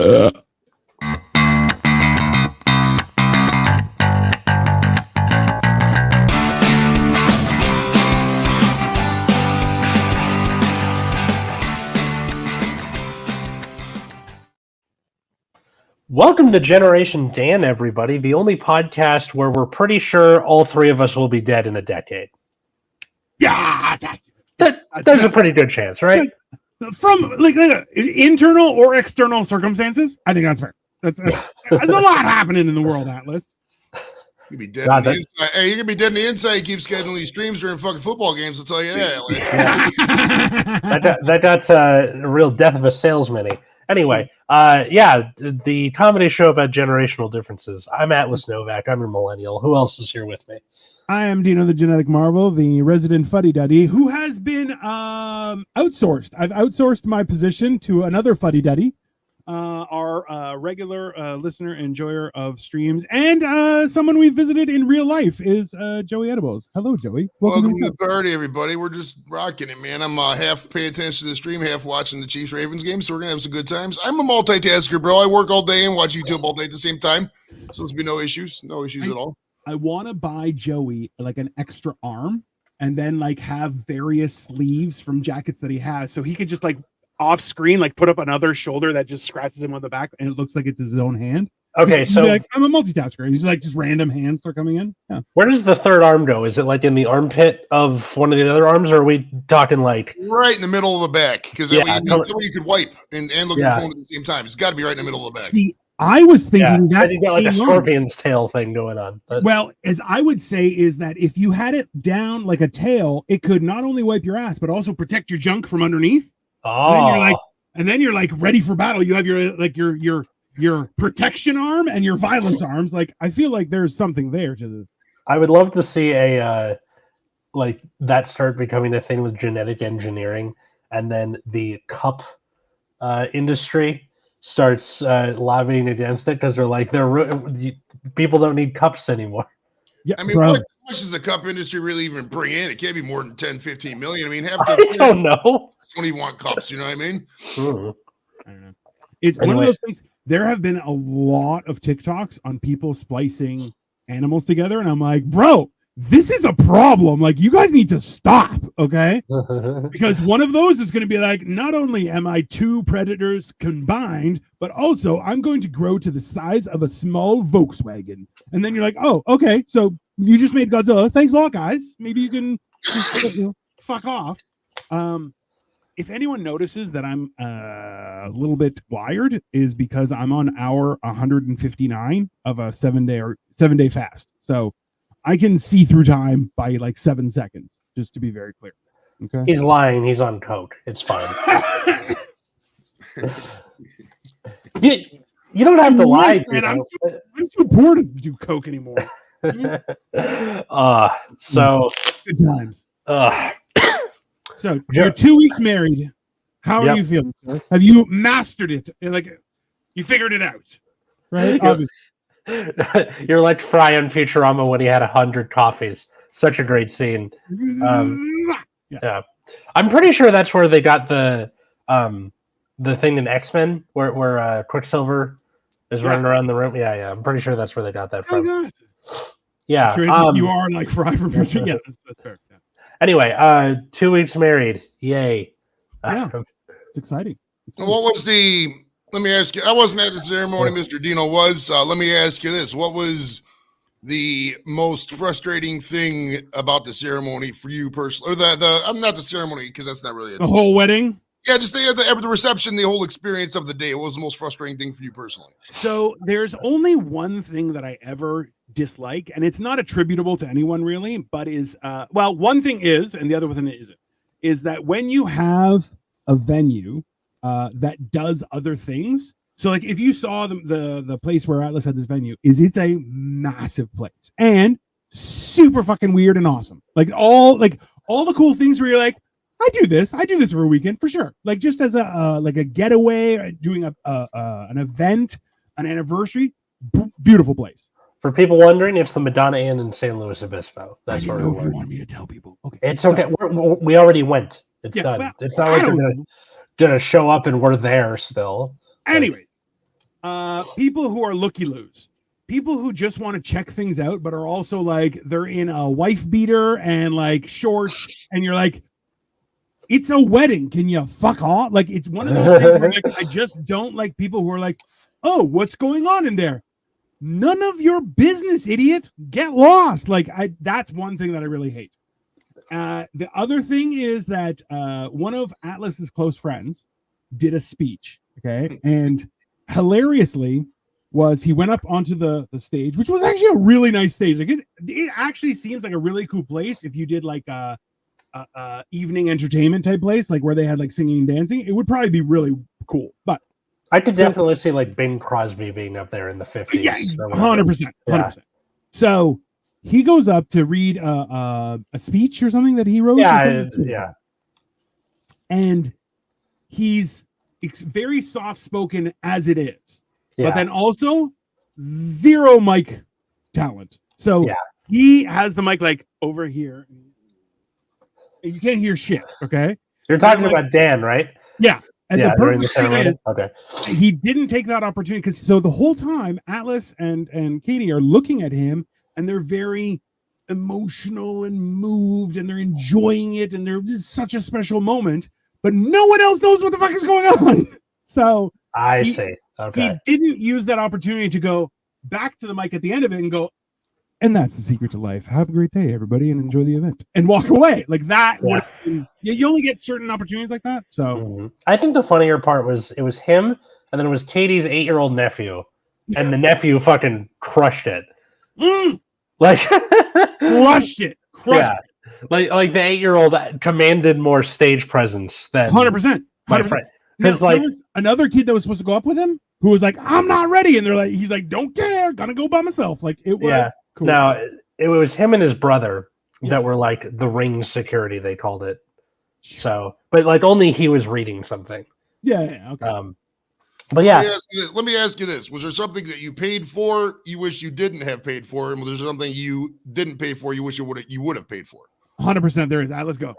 Welcome to Generation Dan, everybody, the only podcast where we're pretty sure all three of us will be dead in a decade. Yeah, There's a pretty good chance, right? From like internal or external circumstances, I think that's fair. That's a lot happening in the world, Atlas. You be dead on the inside. Hey, you're gonna be dead on the inside. You keep scheduling these streams during fucking football games. I'll tell you that. That's a real death of a salesman. Anyway, the comedy show about generational differences. I'm Atlas Novak. I'm a millennial. Who else is here with me? I am Dino, the genetic marvel, the resident fuddy-duddy, who has been outsourced. I've outsourced my position to another fuddy-duddy, our regular listener, enjoyer of streams, and someone we visited in real life is Joey Edibles. Hello, Joey. Welcome to the party, everybody. We're just rocking it, man. I'm half paying attention to the stream, half watching the Chiefs-Ravens game, so we're going to have some good times. I'm a multitasker, bro. I work all day and watch YouTube all day at the same time, so there's be no issues. No issues at all. I want to buy Joey like an extra arm and then like have various sleeves from jackets that he has, so he could just like off screen like put up another shoulder that just scratches him on the back and it looks like it's his own hand. Okay, so like, I'm a multitasker. And he's like just random hands start coming in. Yeah. Where does the third arm go? Is it like in the armpit of one of the other arms, or are we talking like right in the middle of the back? Because that way you could wipe and look at the phone at the same time. It's got to be right in the middle of the back. See, I was thinking that you got like a scorpion's tail thing going on. But... Well, as I would say is that if you had it down like a tail, it could not only wipe your ass but also protect your junk from underneath. Oh, and then you're like ready for battle. You have your protection arm and your violence arms. Like I feel like there's something there to this. I would love to see a like that start becoming a thing with genetic engineering, and then the cup industry starts lobbying against it because they're like people don't need cups anymore. Yeah, I mean, how much does the cup industry really even bring in? It can't be more than 10, 15 million. I mean, I don't know. Don't even want cups, you know what I mean? Mm-hmm. It's one of those things. There have been a lot of TikToks on people splicing animals together, and I'm like, bro, this is a problem. Like, you guys need to stop, okay? Because one of those is going to be like, not only am I two predators combined, but also I'm going to grow to the size of a small Volkswagen. And then you're like, oh, okay, so you just made Godzilla. Thanks a lot, guys. Maybe you can fuck off. If anyone notices that I'm a little bit wired, is because I'm on hour 159 of a 7 day fast. So I can see through time by like 7 seconds, just to be very clear. Okay. He's lying. He's on coke. It's fine. you don't have to lie. I'm too bored to do coke anymore. So good times. So you're 2 weeks married. How are you feeling, sir? Have you mastered it? Like you figured it out, right? You're like Fry on Futurama when he had 100 coffees. Such a great scene. Yeah, I'm pretty sure that's where they got the thing in X-Men where Quicksilver is running around the room. Yeah. I'm pretty sure that's where they got that from. Oh, yeah, sure you are like Fry from Futurama. Yeah, that's fair. Yeah. Anyway, 2 weeks married. Yay. Yeah, it's exciting. What was the... Let me ask you. I wasn't at the ceremony. Mr. Dino was. Let me ask you this. What was the most frustrating thing about the ceremony for you personally? Or I'm not the ceremony because that's not really it. The whole wedding? Yeah, just the reception, the whole experience of the day. What was the most frustrating thing for you personally? So there's only one thing that I ever dislike, and it's not attributable to anyone really, but is one thing is, and the other one isn't, is that when you have a venue that does other things. So like if you saw the place where Atlas had this venue, it's a massive place and super fucking weird and awesome. Like all the cool things where you're like, I do this for a weekend for sure. Like just as a getaway, doing an event, an anniversary, beautiful place. For people wondering, it's the Madonna Inn in San Luis Obispo. That's where if you want me to tell people. Okay, it's okay. We already went. It's done. Well, it's not like they're gonna show up and we're there still. Anyways, people who are looky-loos. People who just want to check things out, but are also like they're in a wife beater and like shorts, and you're like, it's a wedding. Can you fuck off? Like, it's one of those things where like, I just don't like people who are like, oh, what's going on in there? None of your business, idiot. Get lost. Like, that's one thing that I really hate. The other thing is that one of Atlas's close friends did a speech, okay, and hilariously was he went up onto the stage, which was actually a really nice stage. Like it actually seems like a really cool place if you did like a evening entertainment type place, like where they had like singing and dancing. It would probably be really cool. But I could definitely see like Bing Crosby being up there in the 50s. Yeah, 100%. 100%. So he goes up to read a speech or something that he wrote. Yeah. And he's very soft spoken as it is. Yeah. But then also zero mic talent. So he has the mic like over here. And you can't hear shit. Okay. You're talking about Dan, right? Yeah. And the during the perfect thing ceremony. is, Okay. he didn't take that opportunity because so the whole time Atlas and Katie are looking at him and they're very emotional and moved and they're enjoying it and it's such a special moment, but no one else knows what the fuck is going on. So I see. Okay. He didn't use that opportunity to go back to the mic at the end of it and go, and that's the secret to life. Have a great day, everybody, and enjoy the event. And walk away. Like that would have been, you only get certain opportunities like that. So I think the funnier part was it was him, and then it was Katie's 8-year-old nephew. And the nephew fucking crushed it. Like crushed it. Yeah. Like the 8-year-old commanded more stage presence than 100%. 100%. Because like there was another kid that was supposed to go up with him who was like, I'm not ready. And they're like, he's like, don't care, gonna go by myself. Like it was cool. Now it was him and his brother that were like the ring security, they called it. So but like only he was reading something. Yeah, okay. But yeah. Let me ask you this. Was there something that you paid for you wish you didn't have paid for? And was there something you didn't pay for you wish you would have paid for? 100% there is. Let's go.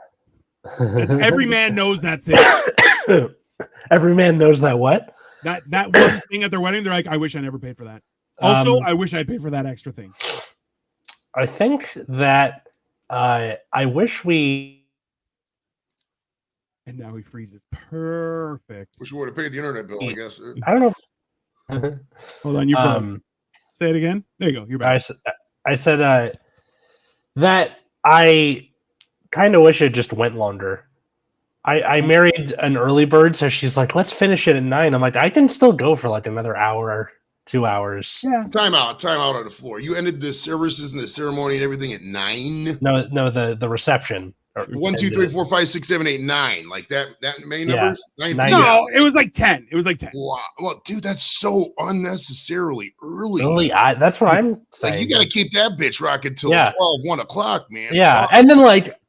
Every man knows that thing. Every man knows that what? That one thing at their wedding, they're like, I wish I never paid for that. Also, I wish I paid for that extra thing. I think that I wish we. And now he freezes. Perfect. Wish we would have paid the internet bill, I guess. I don't know. Hold on, you say it again. There you go. You're back. I said that I kind of wish it just went longer. I married an early bird, so she's like, let's finish it at 9. I'm like, I can still go for like another hour, 2 hours. Yeah. Time out on the floor. You ended the services and the ceremony and everything at 9? No, the reception. 1, 2, 3, 4, 5, 6, 7, 8, 9. Like that many numbers? 9 No, it was like 10. It was like 10. Wow. Well, dude, that's so unnecessarily early. That's what I'm saying. Like, you got to keep that bitch rocking till 12, 1 o'clock, man. Yeah. Fuck. And then like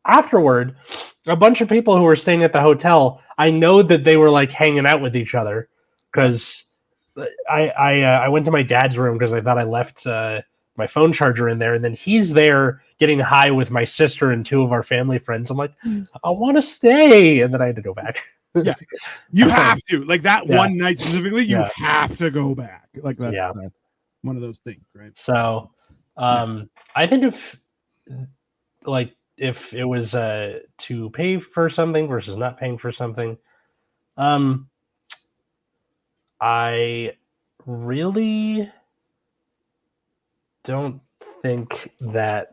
afterward, a bunch of people who were staying at the hotel, I know that they were like hanging out with each other because I went to my dad's room because I thought I left my phone charger in there, and then he's there getting high with my sister and 2 of our family friends. I'm like, I want to stay, and then I had to go back. Yeah, you have to like that one night specifically. You have to go back. Like that's one of those things, right? So, I think if it was to pay for something versus not paying for something, I really don't think that.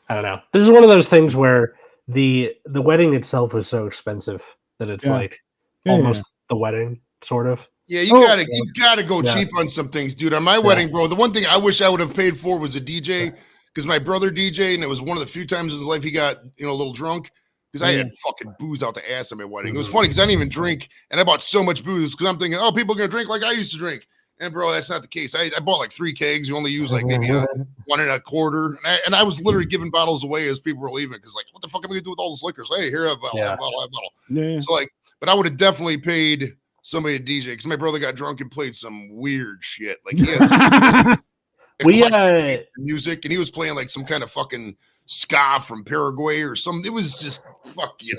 I don't know. This is one of those things where the wedding itself was so expensive that it's almost the wedding, sort of. Yeah, you gotta go cheap on some things, dude. On my wedding, bro, the one thing I wish I would have paid for was a DJ, because my brother DJ, and it was one of the few times in his life he got a little drunk, because I had fucking booze out the ass at my wedding. It was funny because I didn't even drink, and I bought so much booze because I'm thinking, oh, people are gonna drink like I used to drink. And bro, that's not the case. I bought like 3 kegs. You only use like maybe 1 1/4. And I was literally giving bottles away as people were leaving because like, what the fuck am I gonna do with all this liquors? Hey, here, I have a bottle, I have a bottle, I have a bottle. Yeah. So like, but I would have definitely paid somebody to DJ because my brother got drunk and played some weird shit. Like he has music, and he was playing like some kind of fucking ska from Paraguay or something. It was just fuck you.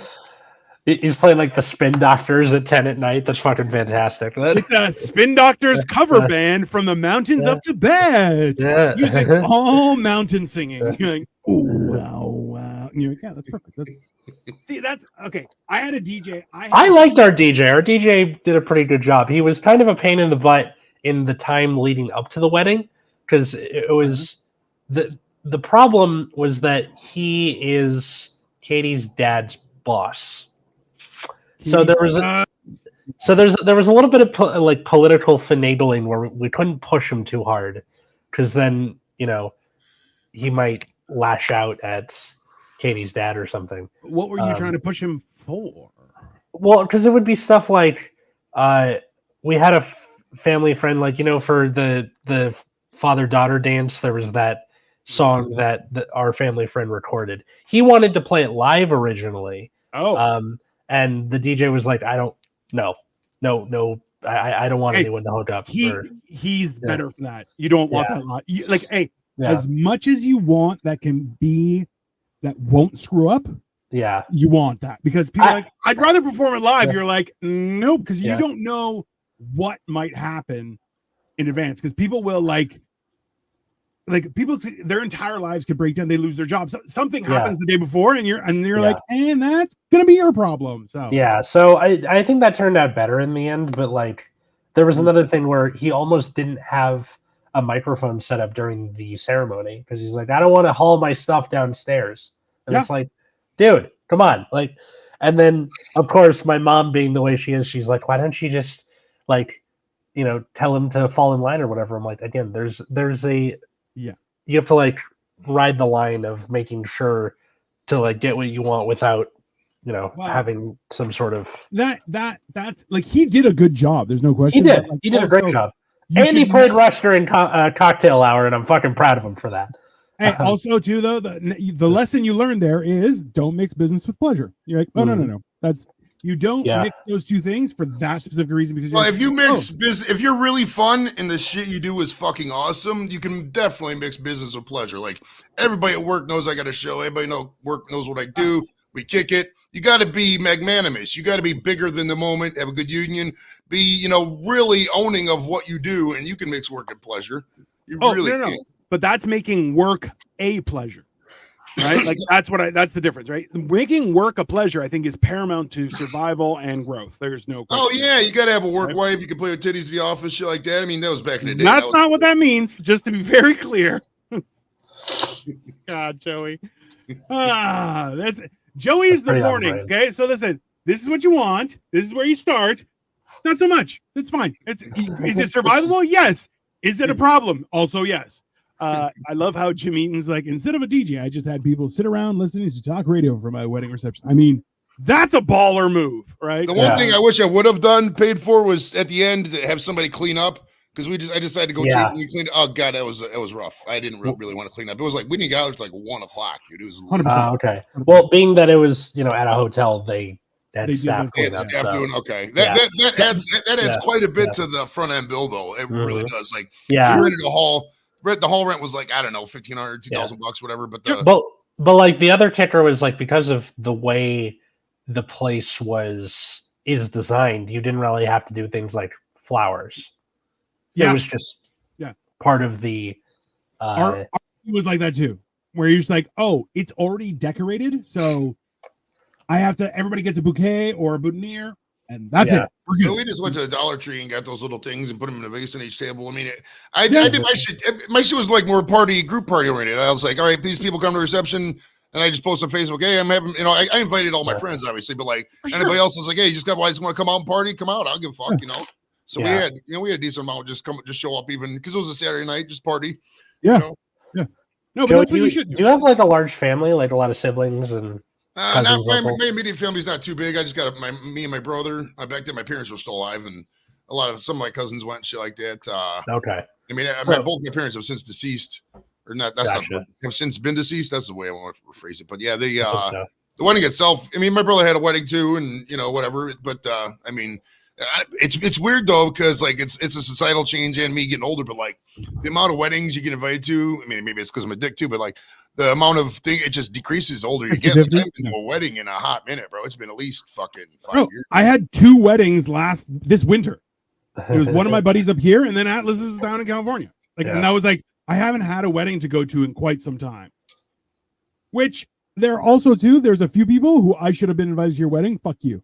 He's playing like the Spin Doctors at 10 at night. That's fucking fantastic. Like the Spin Doctors cover band from the mountains of Tibet, Yeah. using all mountain singing. You're like, oh wow, wow. And you're like, yeah, that's perfect. See, that's okay. I had a DJ. I liked our DJ. Our DJ did a pretty good job. He was kind of a pain in the butt in the time leading up to the wedding because it was the problem was that he is Katie's dad's boss. So there was there was a little bit of like political finagling where we couldn't push him too hard because then he might lash out at Katie's dad or something. What were you trying to push him for? Well, because it would be stuff like we had a family friend, like for the father-daughter dance, there was that song that our family friend recorded. He wanted to play it live originally. And the DJ was like, I don't know. No, I don't want anyone to hook up. He's better for that. You don't want that lot. As much as you want that won't screw up. Yeah. You want that because people are like, I'd rather perform it live. You're like, nope, because you don't know what might happen in advance. Because people will like people, their entire lives could break down. They lose their jobs. Something happens the day before, and you're like, and that's gonna be your problem. So So I think that turned out better in the end. But like, there was another thing where he almost didn't have a microphone set up during the ceremony because he's like, I don't want to haul my stuff downstairs. And it's like, dude, come on. Like, and then of course my mom being the way she is, she's like, why don't you just like, tell him to fall in line or whatever. I'm like, again, there's a, you have to like ride the line of making sure to like get what you want without, having some sort of that's like, he did a good job. There's no question. He did a great job. And he played Rush during cocktail hour, and I'm fucking proud of him for that. Hey, also too though, the lesson you learned there is don't mix business with pleasure. You're like, no. That's you don't mix those two things for that specific reason. Because if you mix business, if you're really fun and the shit you do is fucking awesome, you can definitely mix business with pleasure. Like everybody at work knows I got a show. Everybody work knows what I do. We kick it. You got to be magnanimous. You got to be bigger than the moment. Have a good union. Be really owning of what you do, and you can mix work and pleasure. You really can. But that's making work a pleasure, right? Like that's the difference, right? Making work a pleasure, I think, is paramount to survival and growth. There's no question. Oh yeah, you got to have a work wife. You can play with titties in the office, shit like that. I mean, that was back in the day. That's not what that means. Just to be very clear. God, Joey. Joey's the warning. Okay, so listen. This is what you want. This is where you start. Not so much. It's fine. Is it survivable? Yes. Is it a problem? Also, yes. I love how Jim Eaton's like, instead of a DJ, I just had people sit around listening to talk radio for my wedding reception. I mean, that's a baller move, right? The one thing I wish I would have paid for was at the end to have somebody clean up because I decided to go cheap and clean. Oh god, that was rough. I didn't really want to clean up. It was like when you got it's like 1 o'clock, dude. It was okay. Well, being that it was at a hotel, they staff doing okay. That adds quite a bit to the front end bill, though. It really does. Like, you rented a hall. The hall rent was like, I don't know, $1,500, $2,000 bucks, whatever. But but like the other kicker was like because of the way the place is designed, you didn't really have to do things like flowers. It was just part of the. It was like that too, where you're just like, oh, it's already decorated, so I have to. Everybody gets a bouquet or a boutonniere. And that's it. We just went to the Dollar Tree and got those little things and put them in a vase on each table. I mean, I did my shit. My shit was like more group party oriented. I was like, all right, these people come to reception, and I just post on Facebook, hey, I'm having, I invited all my friends, obviously, but like anybody else was like, hey, you just want to come out and party, come out. I'll give a fuck, So we had a decent amount just show up even because it was a Saturday night, just party. No, but that's what you should do. Do you have like a large family, like a lot of siblings and? My immediate family's not too big. I just got me and my brother. Back then, my parents were still alive, and some of my cousins went and shit like that. Okay. I mean, both my parents have since deceased, or not. That's not have since been deceased. That's the way I want to phrase it. But yeah, the wedding itself. I mean, my brother had a wedding too, and whatever. But I mean, it's weird though because like it's a societal change and me getting older. But like the amount of weddings you get invited to. I mean, maybe it's because I'm a dick too, but like the amount of thing it just decreases the older you get. Like, I haven't been to a wedding in a hot minute, bro. It's been at least fucking 5 years. I had 2 weddings this winter. It was one of my buddies up here, and then Atlas is down in California. And that was like, I haven't had a wedding to go to in quite some time. Which there are also too, there's a few people who I should have been invited to your wedding. Fuck you.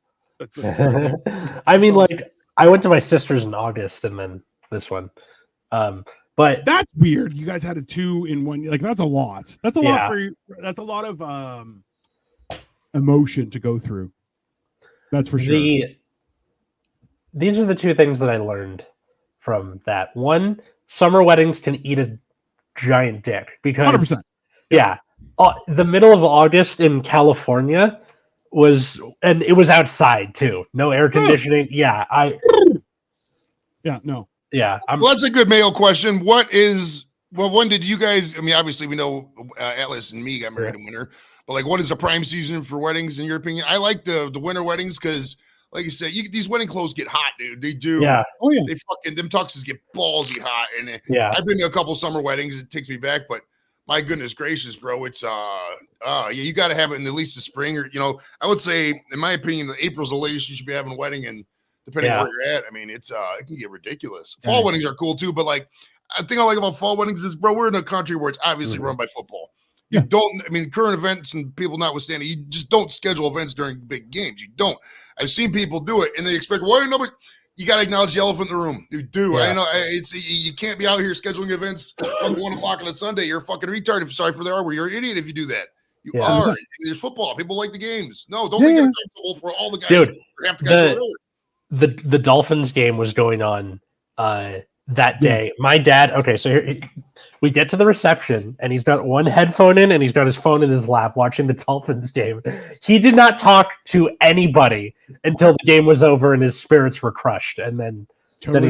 I mean, like, I went to my sister's in August and then this one. But that's weird. You guys had a 2 in 1. Like, that's a lot. That's a lot for you. That's a lot of emotion to go through. That's for sure. These are the 2 things that I learned from that. One, summer weddings can eat a giant dick because 100%. The middle of August in California and it was outside too. No air conditioning. No. Yeah. Well, that's a good male question. When did you guys, I mean, obviously we know Atlas and me got married in winter, but like, what is the prime season for weddings in your opinion? I like the winter weddings because, like you said, these wedding clothes get hot, dude. They do. Yeah. Oh yeah. They fucking, them tuxes get ballsy hot. And I've been to a couple summer weddings. It takes me back, but my goodness gracious, bro. It's, you got to have it in at least the spring or, I would say, in my opinion, April's the latest you should be having a wedding. And depending on where you're at, I mean, it can get ridiculous. Fall weddings are cool too, but like, I think I like about fall weddings is, bro, we're in a country where it's obviously run by football. You don't, I mean, current events and people notwithstanding, you just don't schedule events during big games. You don't. I've seen people do it and they expect, why nobody? You got to acknowledge the elephant in the room. You do. Yeah. I know you can't be out here scheduling events at 1 o'clock on a Sunday. You're a fucking retard. Sorry for the R word. You're an idiot if you do that. You are. There's football. People like the games. No, don't make it uncomfortable for all the guys. Dude, half the guys the Dolphins game was going on that day. My dad, so we get to the reception and he's got one headphone in and he's got his phone in his lap watching the Dolphins game. He did not talk to anybody until the game was over and his spirits were crushed. And then he No,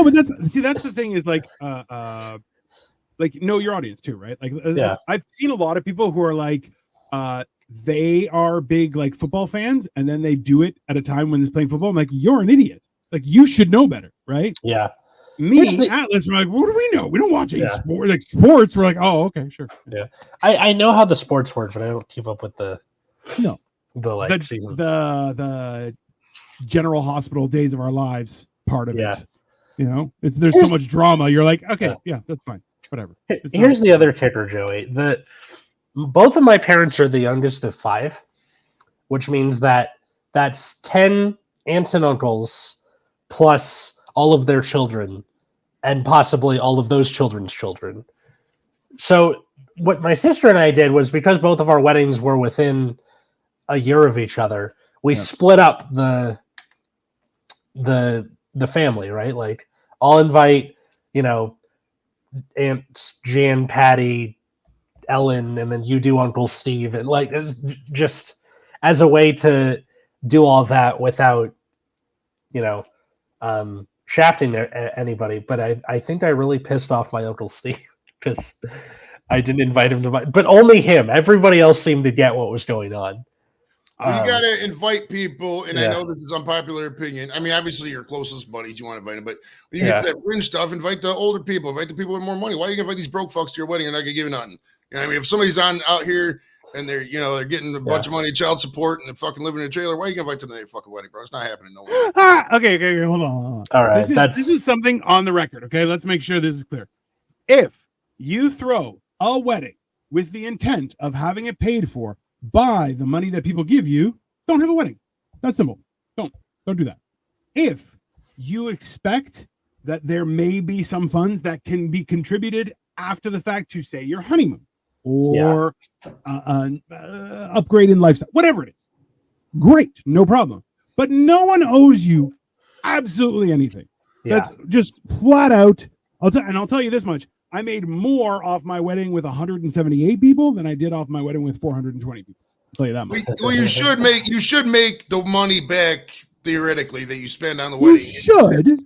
but that's the thing is like know your audience too, right? Like I've seen a lot of people who are like they are big like football fans and then they do it at a time when they're playing football. I'm like, you're an idiot. Like, you should know better, right? Yeah. Me, Atlas, we're like, what do we know? We don't watch any sport. Like, sports, we're like, oh, okay, sure. Yeah. I know how the sports work, but I don't keep up with the General Hospital Days of Our Lives part of it. There's so much drama. You're like, okay, that's fine. Whatever. Here's the other kicker, Joey. Both of my parents are the youngest of 5, which means that's 10 aunts and uncles plus all of their children and possibly all of those children's children. So what my sister and I did was, because both of our weddings were within a year of each other, we split up the family, right? Like, I'll invite, Aunts Jan, Patty, Ellen, and then you do Uncle Steve, and like, just as a way to do all that without shafting anybody. But I think I really pissed off my Uncle Steve because I didn't invite him but only him. Everybody else seemed to get what was going on. Well, you got to invite people, and I know this is unpopular opinion. I mean, obviously your closest buddies you want to invite them, but when you get to that fringe stuff, invite the older people, invite the people with more money. Why are you going to invite these broke fucks to your wedding and not going to give you nothing? I mean, if somebody's out here and they're getting a bunch of money, child support, and they're fucking living in a trailer, why are you going to invite them to their fucking wedding, bro? It's not happening. No way. Okay, hold on. All right, this is something on the record. Okay, let's make sure this is clear. If you throw a wedding with the intent of having it paid for by the money that people give you, don't have a wedding. That's simple. Don't do that. If you expect that there may be some funds that can be contributed after the fact to, say, your honeymoon or upgrade in lifestyle, whatever it is, great, no problem. But no one owes you absolutely anything. That's just flat out. I'll tell you this much. I made more off my wedding with 178 people than I did off my wedding with 420 people. I'll tell you that much. Well, you should make the money back theoretically that you spend on the wedding. You should,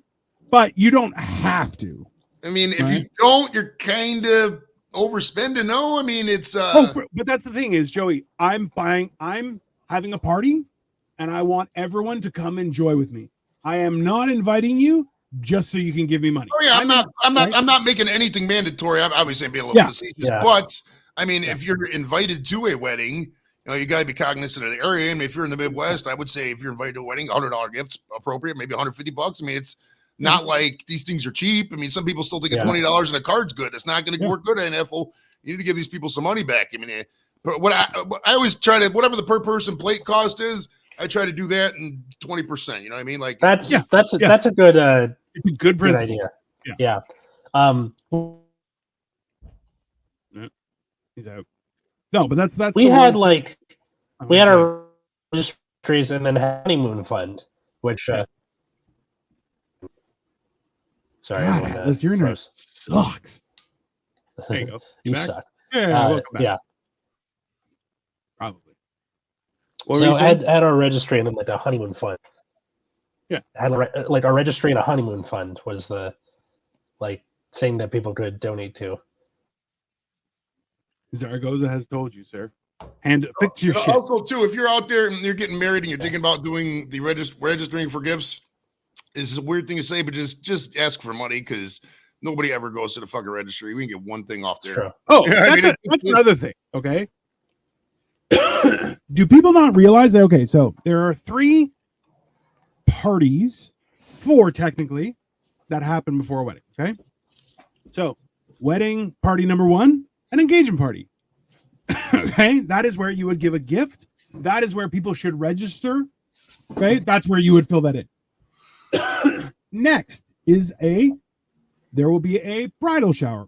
but you don't have to. I mean, if you don't, you're kind of overspending. No, I mean, it's but that's the thing is, Joey, I'm having a party and I want everyone to come enjoy with me. I am not inviting you just so you can give me money. Oh yeah, I'm not making anything mandatory. I'm obviously being a little facetious, but I mean, if you're invited to a wedding, you got to be cognizant of the area. And if you're in the Midwest, I would say if you're invited to a wedding, $100 gift's appropriate, maybe $150. I mean, it's not like these things are cheap. I mean, some people still think $20 in a card's good. It's not going to work good at NFL. You need to give these people some money back. I mean, but what I always try to, whatever the per person plate cost is, I try to do that in 20%. You know what I mean? Like that's a good it's a good principle. idea. Yeah. He's out. No, but that's we had our registries and then honeymoon fund, which sorry, God, this your internet sucks. There you go. You suck. Yeah, yeah. Probably. So I had our registry and then like a honeymoon fund. Yeah. I had like our registry and a honeymoon fund was the thing that people could donate to. Zaragoza has told you, sir. And fix your shit. Also, too, if you're out there and you're getting married and you're thinking about doing the registering for gifts, it's a weird thing to say, but just ask for money because nobody ever goes to the fucking registry. We can get one thing off there. Sure. Oh, that's another thing. Okay. Do people not realize that? Okay, so there are 3 parties, 4 technically, that happen before a wedding. Okay. So, wedding party number 1, an engagement party. Okay, that is where you would give a gift. That is where people should register. Okay, that's where you would fill that in. Next is there will be a bridal shower.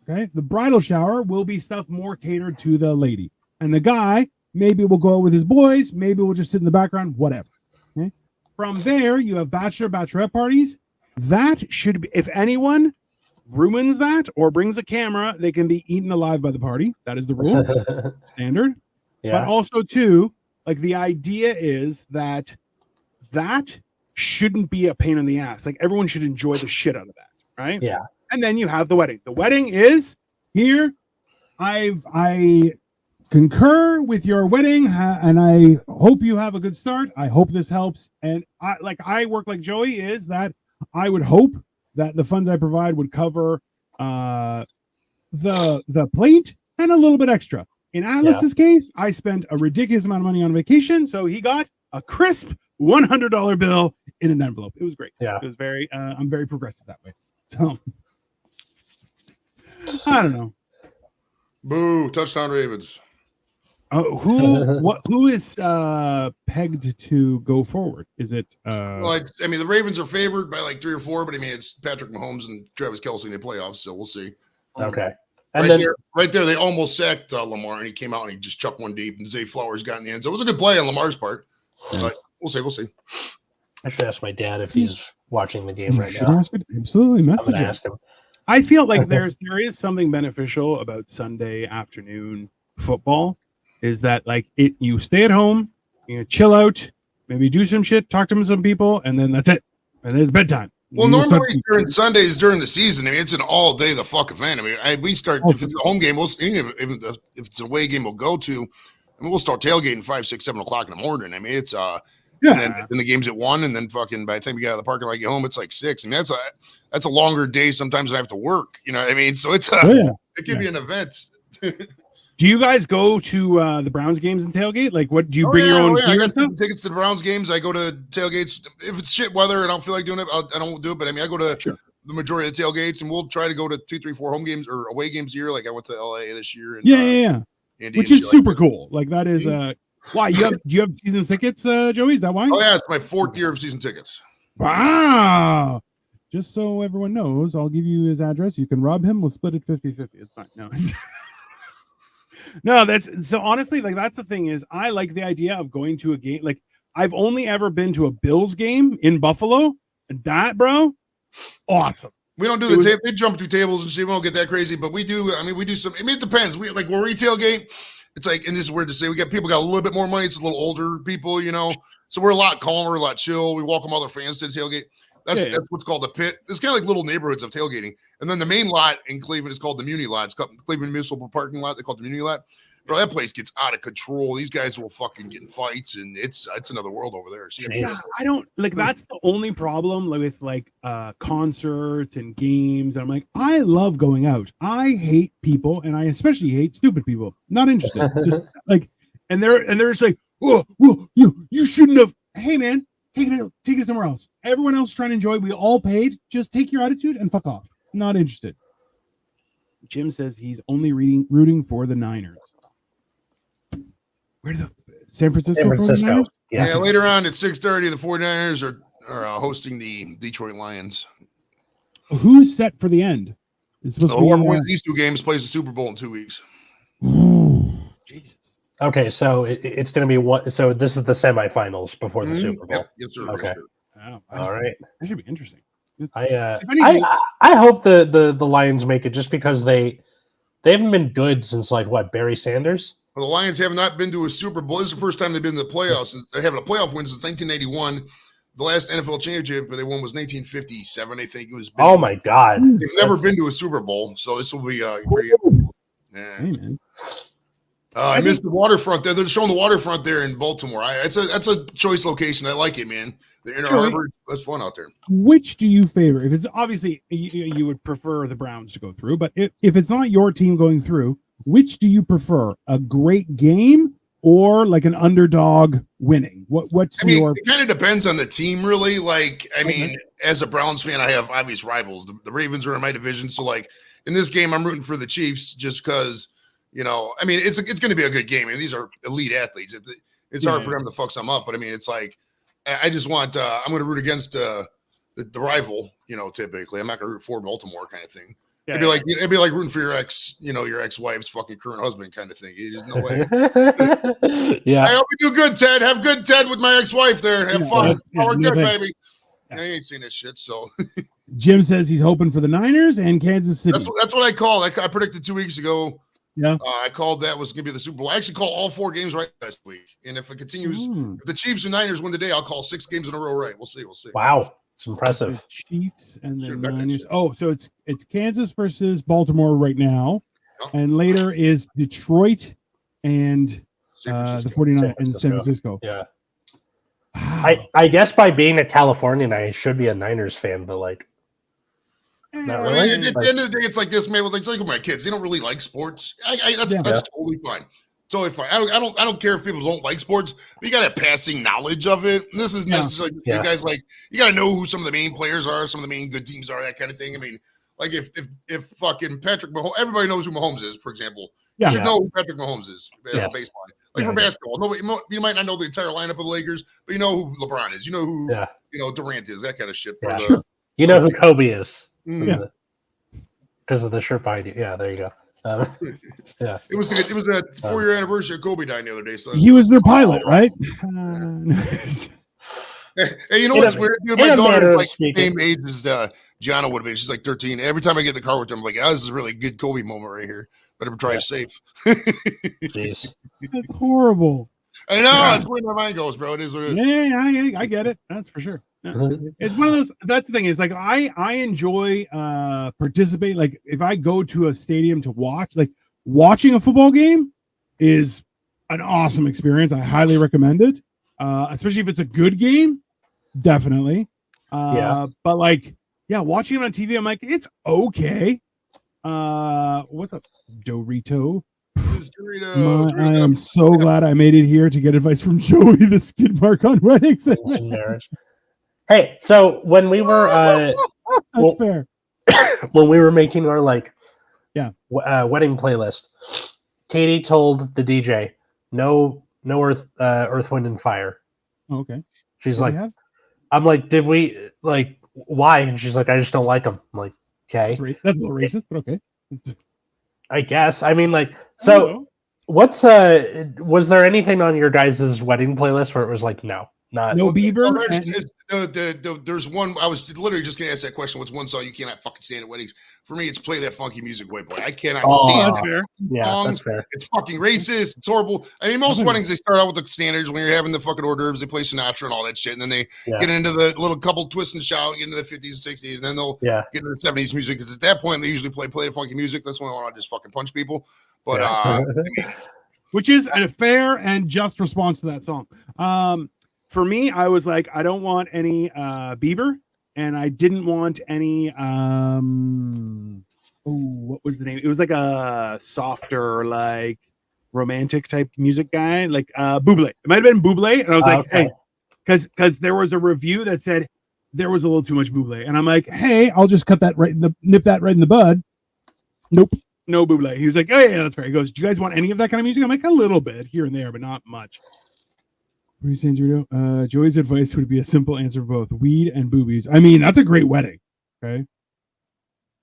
Okay, the bridal shower will be stuff more catered to the lady, and the guy maybe will go out with his boys. Maybe we'll just sit in the background. Whatever. Okay. From there, you have bachelorette parties. That should be, if anyone ruins that or brings a camera, they can be eaten alive by the party. That is the rule. Standard. Yeah. But also too, the idea is that shouldn't be a pain in the ass. Everyone should enjoy the shit out of that, right? Yeah. And then you have the wedding. The wedding is here. I concur with your wedding, and I hope you have a good start. I hope this helps. And I work like Joey is that I would hope that the funds I provide would cover the plate and a little bit extra. In Atlas's case, I spent a ridiculous amount of money on vacation, so he got a crisp $100 bill in an envelope. It was great. Yeah, it was very. I'm very progressive that way. So I don't know. Boo! Touchdown Ravens. Who is pegged to go forward? Is it? Well, the Ravens are favored by 3 or 4, but it's Patrick Mahomes and Travis Kelce in the playoffs, so we'll see. Okay. And right there, they almost sacked Lamar, and he came out and he just chucked one deep, and Zay Flowers got in the end. So it was a good play on Lamar's part, but we'll see. I should ask my dad if he's watching the game right now. Absolutely, message him. Ask him. I feel like there is something beneficial about Sunday afternoon football. Is that you stay at home, you chill out, maybe do some shit, talk to some people, and then that's it. And then it's bedtime. Well, normally during Sundays during the season, it's an all day the fuck event. We start if it's a home game, if it's a away game, we'll go to. We'll start tailgating 5, 6, 7 o'clock in the morning. It's and then the game's at 1, and then fucking by the time you get out of the parking lot, get home, it's 6. That's a longer day. Sometimes I have to work. You know what I mean? So it's it can be an event. Do you guys go to the Browns games and tailgate? What do you bring your own gear I got and stuff? tickets to the Browns games. I go to tailgates. If it's shit weather and I don't feel like doing it, I don't do it. But I go to the majority of the tailgates, and we'll try to go to 2, 3, 4 home games or away games a year. I went to LA this year. And, yeah. Which is super cool. That is why do you have season tickets, Joey? Is that why? Oh yeah, it's my 4th year of season tickets. Wow. Just so everyone knows, I'll give you his address. You can rob him. We'll split it 50-50. It's fine. No. No, that's so honestly, that's the thing is I like the idea of going to a game. I've only ever been to a Bills game in Buffalo, and that, bro, awesome. We don't do the they jump through tables and shit. We don't get that crazy, but we do. We do some. It depends. We're retail game. It's and this is weird to say. We got people got a little bit more money. It's a little older people, So we're a lot calmer, a lot chill. We welcome other fans to the tailgate. That's what's called the pit. It's kind of like little neighborhoods of tailgating. And then the main lot in Cleveland is called the Muni lot. It's called Cleveland Municipal Parking Lot. They call it the Muni lot. bro, that place gets out of control. These guys will fucking get in fights, and it's another world over there. So Yeah, I don't like. That's the only problem with like concerts and games. I'm like, I love going out. I hate people, and I especially hate stupid people. Not interested. Just, like, and they're just like, oh, well, you shouldn't have. Hey, man, take it somewhere else. Everyone else is trying to enjoy. We all paid. Just take your attitude and fuck off. Not interested. Jim says he's only rooting for the Niners. Where the San Francisco? San Francisco. Yeah, later on at 6:30, the 49ers are hosting the Detroit Lions. Who's set for the end? It's supposed to be whoever wins these two games plays the Super Bowl in 2 weeks. Ooh, Jesus. Okay, so it's going to be one. So this is the semifinals before the Super Bowl. Yep. Yes, sir. Okay. All right. That should be interesting. I hope the Lions make it just because they haven't been good since like what, Barry Sanders? Well, the Lions have not been to a Super Bowl. This is the first time they've been to the playoffs. They're having a playoff win since 1981. The last NFL championship they won was 1957, I think. It was. Oh my God! They've never been to a Super Bowl, so this will be pretty. Yeah. Hey, man. I missed the waterfront there. They're showing the waterfront there in Baltimore. That's a choice location. I like it, man. The Inner Harbor. That's fun out there. Which do you favor? If it's obviously you would prefer the Browns to go through, but if it's not your team going through, which do you prefer? A great game or like an underdog winning? What's your? It kind of depends on the team, really. Like, I mean, as a Browns fan, I have obvious rivals. The Ravens are in my division, so like in this game, I'm rooting for the Chiefs just because. You know, I mean, it's going to be a good game. I mean, these are elite athletes. It's hard for them to fuck some up, but I mean, it's like I just want. I'm going to root against the rival. You know, typically, I'm not going to root for Baltimore, kind of thing. Yeah, it'd be like rooting for your ex-wife's fucking current husband, kind of thing. There's no way. Yeah. I hope you do good, Ted. Have good, Ted, with my ex-wife there. Have fun. We're good, baby. I ain't seen this shit, so. Jim says he's hoping for the Niners and Kansas City. That's what I called. I predicted 2 weeks ago. Yeah, I called that was going to be the Super Bowl. I actually called all 4 games right last week, and if it continues, if the Chiefs and Niners win today, I'll call 6 games in a row right. We'll see. Wow, it's impressive. The Chiefs and the Niners. Oh, so it's Kansas versus Baltimore right now, and later is Detroit and the 49ers and San Francisco. Yeah. I guess by being a Californian, I should be a Niners fan, but like. Not really. I mean, at the end of the day, it's like this, man. It's like with my kids; they don't really like sports. That's totally fine. Totally fine. I don't care if people don't like sports, but you got to have passing knowledge of it. And this is necessarily for you guys. Like, you got to know who some of the main players are, some of the main good teams are, that kind of thing. I mean, like if fucking Patrick Mahomes, everybody knows who Mahomes is, for example. You should know who Patrick Mahomes is as a baseline. Like for basketball, nobody, you might not know the entire lineup of the Lakers, but you know who LeBron is. You know who Durant is. That kind of shit. You know who Kobe is. Yeah, because of the shirt behind you. Yeah, there you go. Yeah, it was the 4-year anniversary of Kobe dying the other day. So he was their pilot, right? Hey, you know what's weird? Dude, my daughter is like the same age as Gianna would have been. She's like 13. Every time I get in the car with them, I'm like, this is a really good Kobe moment right here. Better drive safe. Jeez. That's horrible. I know. That's where my mind goes, bro. It is what it is. Yeah, I get it. That's for sure. It's one of those. That's the thing. Is like I enjoy participating. Like if I go to a stadium to watch, like watching a football game is an awesome experience. I highly recommend it, especially if it's a good game. Definitely. But like, watching it on TV, I'm like, it's okay. What's up, Dorito? I am so glad I made it here to get advice from Joey, the skid mark on weddings and marriage. Hey, so when we were that's fair. When we were making our wedding playlist, Katie told the DJ, no Earth, Wind and Fire. Okay. She's like, I'm like, did we like why? And she's like, I just don't like them. I'm like, okay, that's a little racist, but okay. I guess. I mean, like, so what's was there anything on your guys' wedding playlist where it was like, no Bieber? There's one. I was literally just gonna ask that question. What's one song you cannot fucking stand at weddings? For me, it's Play That Funky Music, White Boy. I cannot stand that's fair. Yeah, that's fair. It's fucking racist. It's horrible. I mean, most weddings they start out with the standards when you're having the fucking hors d'oeuvres. They play Sinatra and all that shit, and then they get into the little couple twist and shout, get into the 50s and 60s, and then they'll get into the 70s music. Because at that point, they usually play That Funky Music. That's when I want to just fucking punch people. But I mean, which is a fair and just response to that song. For me, I was like, I don't want any Bieber, and I didn't want any what was the name? It was like a softer, like romantic type music guy, like Buble. It might have been Buble, and I was like, hey, because there was a review that said there was a little too much Buble, and I'm like, hey, I'll just nip that right in the bud. Nope, no Buble. He was like, oh yeah, that's fair. He goes, do you guys want any of that kind of music? I'm like, a little bit here and there, but not much. What are you saying, Judo? Joey's advice would be a simple answer for both weed and boobies. I mean, that's a great wedding. Okay.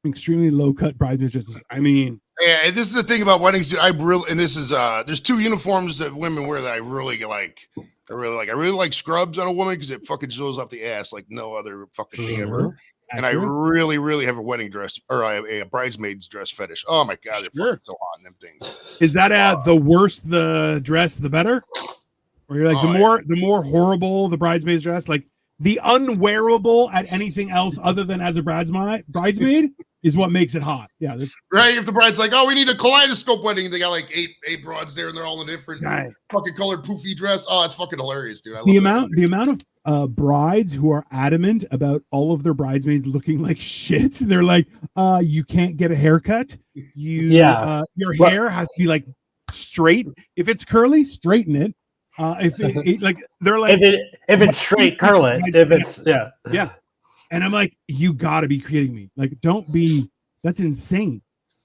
Extremely low cut bridesmaids dresses. I mean, yeah, this is the thing about weddings, dude. And this is there's two uniforms that women wear that I really like. I really like scrubs on a woman because it fucking shows off the ass like no other fucking thing ever. And I really, really have a wedding dress or a bridesmaid's dress fetish. Oh my god, they're fucking so hot in them things. Is that the worse the dress, the better? Or you're like the more horrible the bridesmaid's dress, like the unwearable at anything else other than as a bridesmaid is what makes it hot. Yeah, right. If the bride's like, oh, we need a kaleidoscope wedding, they got like eight broads there, and they're all in different fucking colored poofy dress. Oh, it's fucking hilarious, dude. The amount of brides who are adamant about all of their bridesmaids looking like shit. They're like, you can't get a haircut. Your hair has to be like straight. If it's curly, straighten it. If it's straight, curl it. If it's yeah. And I'm like, you gotta be kidding me. Like, don't be. That's insane.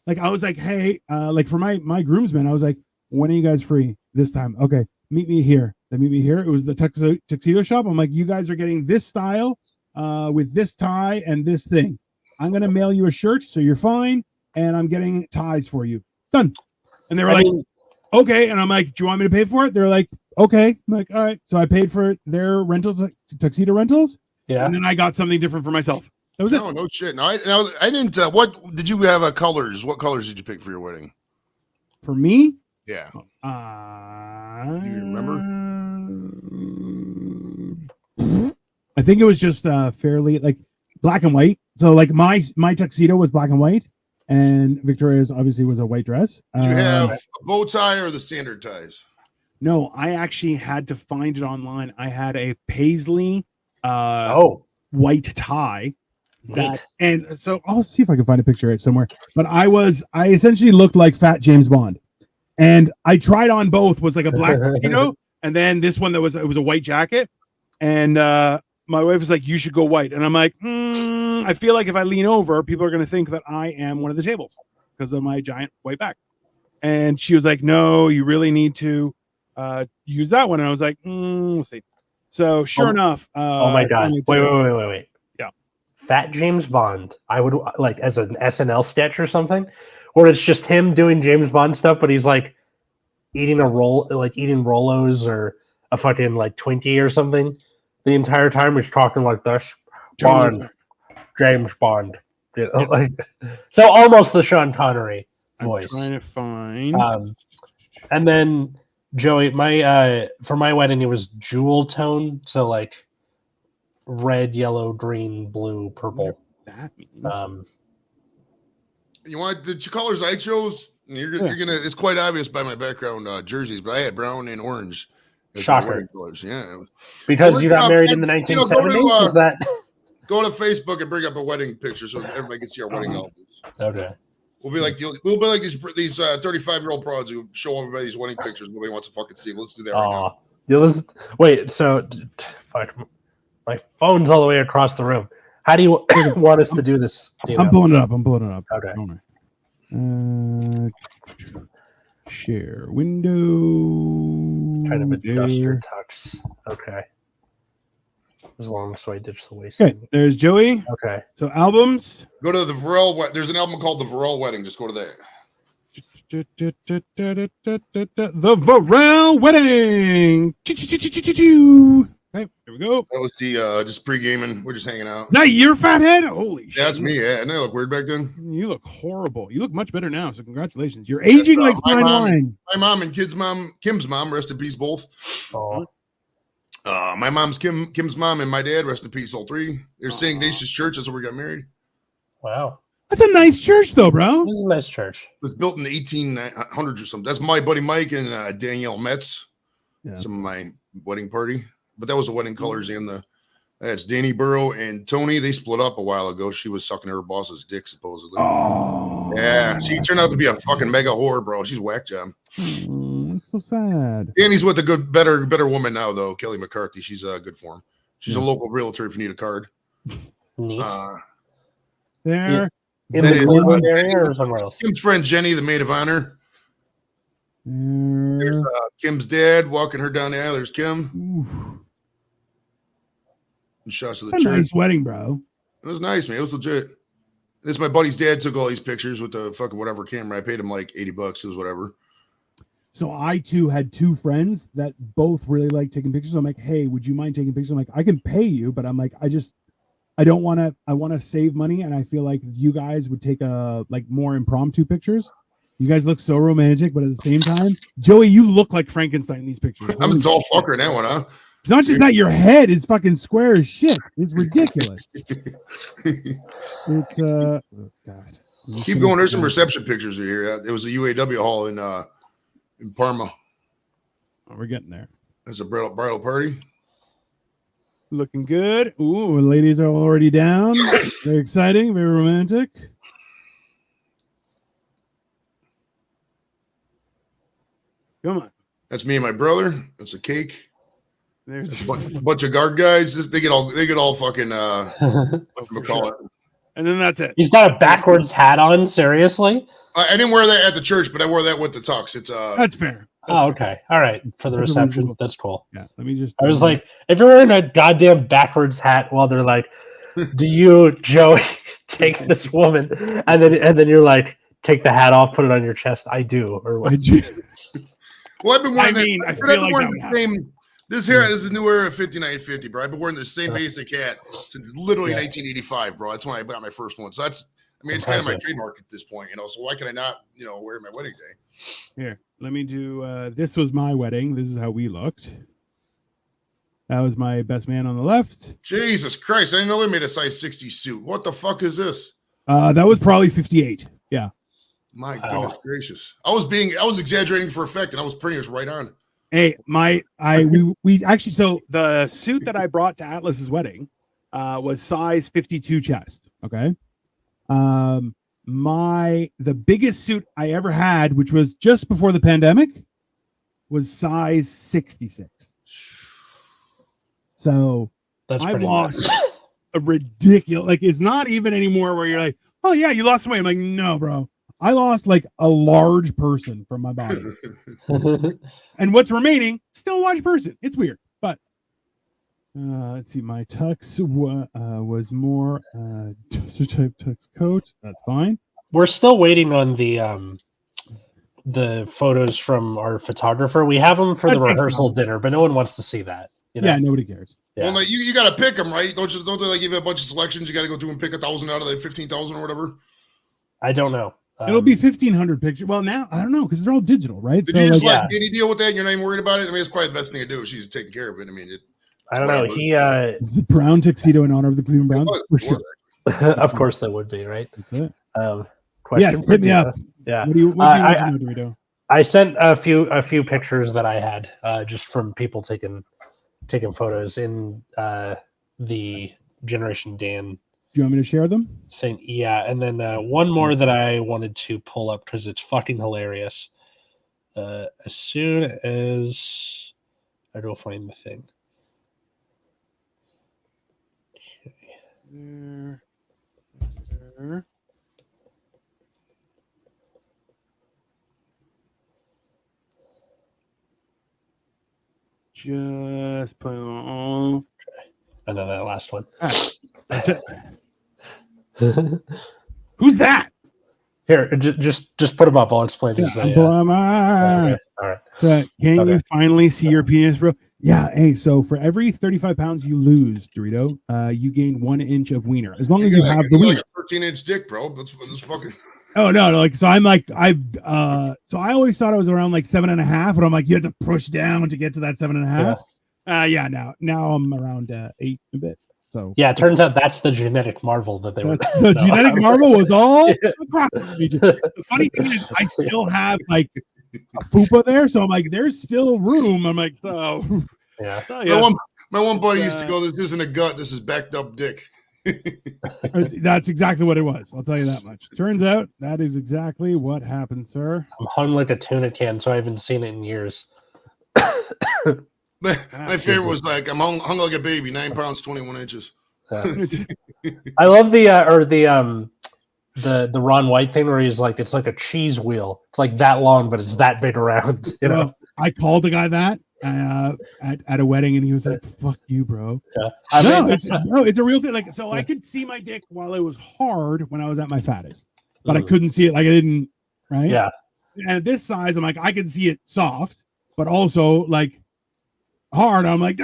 Like, I was like, hey, like for my groomsmen, I was like, when are you guys free this time? Okay, meet me here. They meet me here. It was the tuxedo shop. I'm like, you guys are getting this style, with this tie and this thing. I'm gonna mail you a shirt, so you're fine, and I'm getting ties for you. Done. And they were okay. And I'm like, do you want me to pay for it? They're like, okay. I'm like, all right. So I paid for their rentals, tuxedo rentals. Yeah. And then I got something different for myself. That was it. No shit. No, I didn't. What did you have? Colors? What colors did you pick for your wedding? For me? Yeah. Do you remember? I think it was just fairly like black and white. So like my tuxedo was black and white, and Victoria's obviously was a white dress. Did you have a bow tie or the standard ties? No, I actually had to find it online. I had a paisley white tie. And so I'll see if I can find a picture right somewhere. But I essentially looked like Fat James Bond. And I tried on both, was like a black tuxedo, and then this one it was a white jacket. And my wife was like, you should go white. And I'm like, I feel like if I lean over, people are gonna think that I am one of the tables because of my giant white back. And she was like, no, you really need to use that one. And I was like, we'll see. So sure enough. Oh my god. Wait. Yeah. Fat James Bond. I would like as an SNL sketch or something, or it's just him doing James Bond stuff, but he's like eating eating Rolos or a fucking like Twinkie or something the entire time. He's talking like this. James Bond. You know, like, so almost the Sean Connery voice. I'm trying to find. And then Joey, for my wedding, it was jewel tone, so like red, yellow, green, blue, purple. That means. You want the colors I chose? You're gonna. It's quite obvious by my background jerseys, but I had brown and orange. Shocker. Colors. Yeah. Because you got married in the 1970s. Is that? Go to Facebook and bring up a wedding picture so everybody can see our wedding albums. Okay. We'll be like these 35-year-old prods who show everybody these wedding pictures. Nobody wants to fucking see. Let's do that right now. Wait, so fuck, my phone's all the way across the room. How do you want us to do this? I'm pulling it up. Okay. Share window. Kind of adjust your tux. Okay. As long as I ditch the waist. Okay, there's Joey. Okay. So albums. Go to the Varel. There's an album called The Varel Wedding. Just go to that. The Varel Wedding. Okay, here we go. That was the just pre-gaming. We're just hanging out. Now you're fathead. Holy shit. That's me. Yeah, and I look weird back then. You look horrible. You look much better now. So congratulations. You're aging like fine wine. My mom and Kim's mom, rest in peace, both. Oh. My mom's Kim's mom and my dad, rest in peace, all three. They're St. Ignatius Church. That's where we got married. Wow. That's a nice church, though, bro. This is a nice church. It was built in the 1800s or something. That's my buddy Mike and Danielle Metz. Yeah. Some of my wedding party. But that was the wedding colors and that's Danny Burrow and Tony. They split up a while ago. She was sucking her boss's dick, supposedly. Oh, Yeah, she turned out to be a fucking mega whore, bro. She's whack job. That's so sad. Danny's with a good, better woman now, though. Kelly McCarthy. She's good for him. She's a local realtor if you need a card. Neat. There. In that the is- Cleveland area or somewhere else? Kim's friend Jenny, the maid of honor. There's Kim's dad walking her down the aisle. There's Kim. Ooh. And shots of A the church. nice wedding, bro. It was nice, man. It was legit. This my buddy's dad took all these pictures with the fucking whatever camera. I paid him like $80. It was whatever. So I too had two friends that both really like taking pictures. I'm like, hey, would you mind taking pictures? I'm like, I can pay you, but I'm like, I don't want to. I want to save money, and I feel like you guys would take a like more impromptu pictures. You guys look so romantic, but at the same time, Joey, you look like Frankenstein in these pictures. I'm a tall fucker in that one, huh? It's not just that your head is fucking square as shit. It's ridiculous. It's oh God. Keep going. There's some reception pictures here. It was a UAW hall in Parma. Oh, we're getting there. There's a bridal party. Looking good. Ooh, ladies are already down. Very exciting. Very romantic. Come on. That's me and my brother. That's a cake. There's That's a bunch of guard guys. They get all fucking call it. and then that's it. He's got a backwards hat on. Seriously? I didn't wear that at the church, but I wore that with the tux. It's That's fair. Oh, okay. All right. For the That's reception, reasonable. that's cool. Yeah. Let me just. I was like, if you're wearing a goddamn backwards hat while they're like, do you, Joey, take this woman? And then you're like, take the hat off, put it on your chest. I do. Or what? well, I've been wearing I mean, that. I I've feel been like wearing that the same. This here is a new era of 5950, bro. I've been wearing the same basic hat since literally 1985, bro. That's when I got my first one. So that's, I mean, it's kind of my trademark at this point, you know. So why can I not, wear it my wedding day? Here, let me do. This was my wedding. This is how we looked. That was my best man on the left. Jesus Christ! I didn't know they made a size 60 suit. What the fuck is this? That was probably 58. Yeah. My goodness gracious! I was exaggerating for effect, and I was pretty much right on. Hey, we actually, so the suit that I brought to Atlas's wedding was size 52 chest. Okay. The biggest suit I ever had, which was just before the pandemic, was size 66. So That's I've pretty lost nuts. a ridiculous, like, it's not even anymore where you're like, oh yeah, you lost weight. I'm like, no, bro. I lost like a large person from my body. And what's remaining, still a large person. It's weird. But let's see, my tux was more duster type tux coat. That's fine. We're still waiting on the photos from our photographer. We have them for the That takes rehearsal time. dinner, but no one wants to see that. You know? Yeah, nobody cares. Yeah. Well, like, you got to pick them, right? Don't they like give you a bunch of selections? You got to go through and pick 1,000 out of the 15,000 or whatever. I don't know. It'll be 1,500 pictures. Well, now I don't know because they're all digital, right? Did you just like- let Katie deal with that? And you're not even worried about it. I mean, it's probably the best thing to do. She's taking care of it. I mean, I don't know. He, it's the brown tuxedo in honor of the Cleveland Browns. For sure. of course, that would be right. That's it. Question Yes, for hit me Dina. up. Yeah, What do you want to know, Dorito? I sent a few pictures that I had just from people taking photos in the Generation Dan Do you want me to share them? thing. Yeah, and then one more that I wanted to pull up because it's fucking hilarious. As soon as I go find the thing. There. Just put it on. And then that last one. That's it. Who's that? Here, just put them up. I'll explain as they. All right. All right. So, can you Okay. finally see your penis, bro? Yeah. Hey, so for every 35 pounds you lose, Dorito, you gain 1 inch of wiener. As long as you have the like wiener. a 13-inch dick, bro. That's fucking. Oh no, like so I'm like so I always thought I was around like 7.5, but I'm like you have to push down to get to that 7.5. Yeah, now I'm around 8 a bit. So Yeah, it turns out that's the genetic marvel that they were. the genetic marvel was all crap. The funny thing is, I still have like a fupa there, so I'm like, there's still room. I'm like, so Yeah. so, yeah. My one buddy used to go, "This isn't a gut. This is backed up dick." That's exactly what it was. I'll tell you that much. Turns out that is exactly what happened, sir. I'm hung like a tuna can, so I haven't seen it in years. My favorite was like, "I'm hung like a baby, 9 pounds, 21 inches." I love the Ron White thing where he's like, it's like a cheese wheel. It's like that long, but it's that big around. You know? I called the guy that at a wedding, and he was like, "Fuck you, bro." Yeah. It's a real thing. Like, so I could see my dick while it was hard when I was at my fattest, but I couldn't see it. Like, I didn't. Right. Yeah. And at this size, I'm like, I can see it soft, but also like hard. I'm like,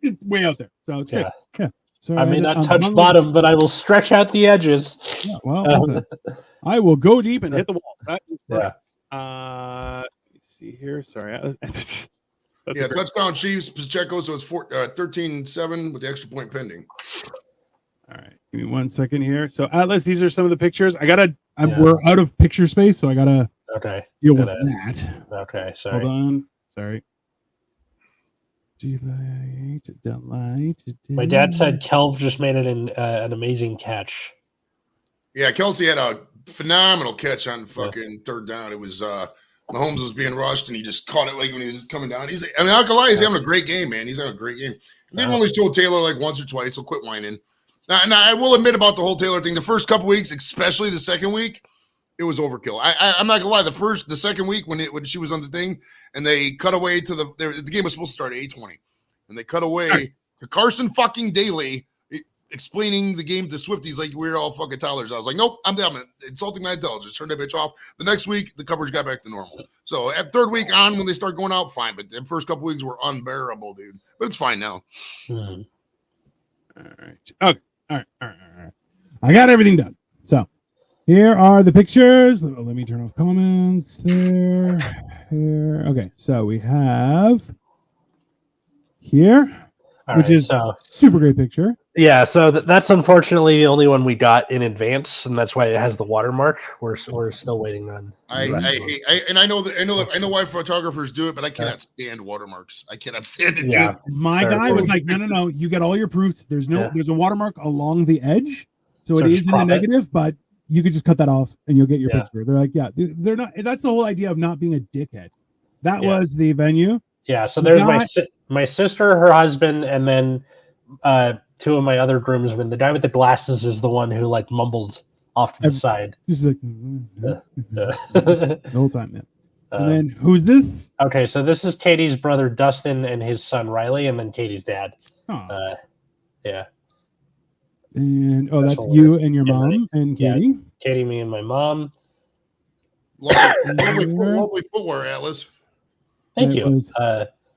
it's way out there. So it's good. Yeah. So I may not touch bottom, but I will stretch out the edges. Yeah, well, listen, I will go deep and hit the wall. Yeah. Let's see here. Sorry. Yeah, touchdown Chiefs, Pacheco, so it's 13-7 with the extra point pending. All right, give me 1 second here. So Atlas, these are some of the pictures. We're out of picture space, so I gotta deal with that. Okay, sorry. Hold on. Sorry. My dad said Kelv just made it an amazing catch. Yeah, Kelsey had a phenomenal catch on fucking third down. It was Mahomes was being rushed, and he just caught it like when he was coming down. He's having a great game, man. He's having a great game. And they've only showed Taylor like once or twice, so quit whining. Now, I will admit about the whole Taylor thing. The first couple weeks, especially the second week, it was overkill. I'm not gonna lie. The second week when she was on the thing, and they cut away to the game was supposed to start at 8:20, and they cut away to Carson fucking Daly explaining the game to Swifties like we're all fucking toddlers. I was like, nope, I'm insulting my intelligence. Turn that bitch off. The next week, the coverage got back to normal. So at third week on, when they start going out, fine. But the first couple weeks were unbearable, dude. But it's fine now. Mm-hmm. All right. Okay. All right. I got everything done. So here are the pictures. Let me turn off comments there. Here. Okay. So we have here, which is a super great picture. Yeah, so that's unfortunately the only one we got in advance, and that's why it has the watermark. We're still waiting on. I know why photographers do it, but I cannot stand watermarks. I cannot stand it. Yeah, dude. My guy was like, no. You get all your proofs. There's a watermark along the edge, so it is in the negative, but you could just cut that off and you'll get your picture. They're like, yeah, they're not. That's the whole idea of not being a dickhead. That was the venue. Yeah, so there's my sister, her husband, and then two of my other groomsmen. The guy with the glasses is the one who like mumbled off to the side. Just like the whole time, man. And then who's this? Okay, so this is Katie's brother Dustin and his son Riley, and then Katie's dad. Yeah. And that's you and your mom and Katie. Yeah, Katie, me, and my mom. Lovely footwear, Atlas. Thank you.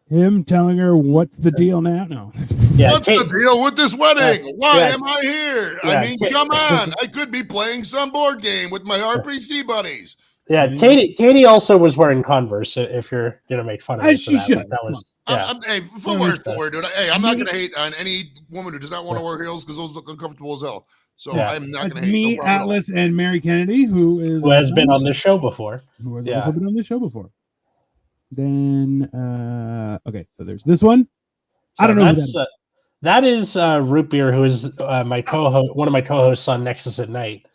Him telling her what's the deal now? No. Yeah, what's the deal with this wedding? Why am I here? I mean, come on. I could be playing some board game with my RPC buddies. Yeah, Katie also was wearing Converse. If you're gonna make fun of her, she should. That was. Hey, footwear's footwear, dude. Hey, I'm not gonna hate on any woman who does not want to wear heels because those look uncomfortable as hell. So I'm not gonna hate. Me, Atlas, and Mary Kennedy, who has been on this show before. Who has also been on this show before. Then okay, so there's this one. So I don't know who that is. Root Beer, who is my co-host, one of my co-hosts on Nexus at Night.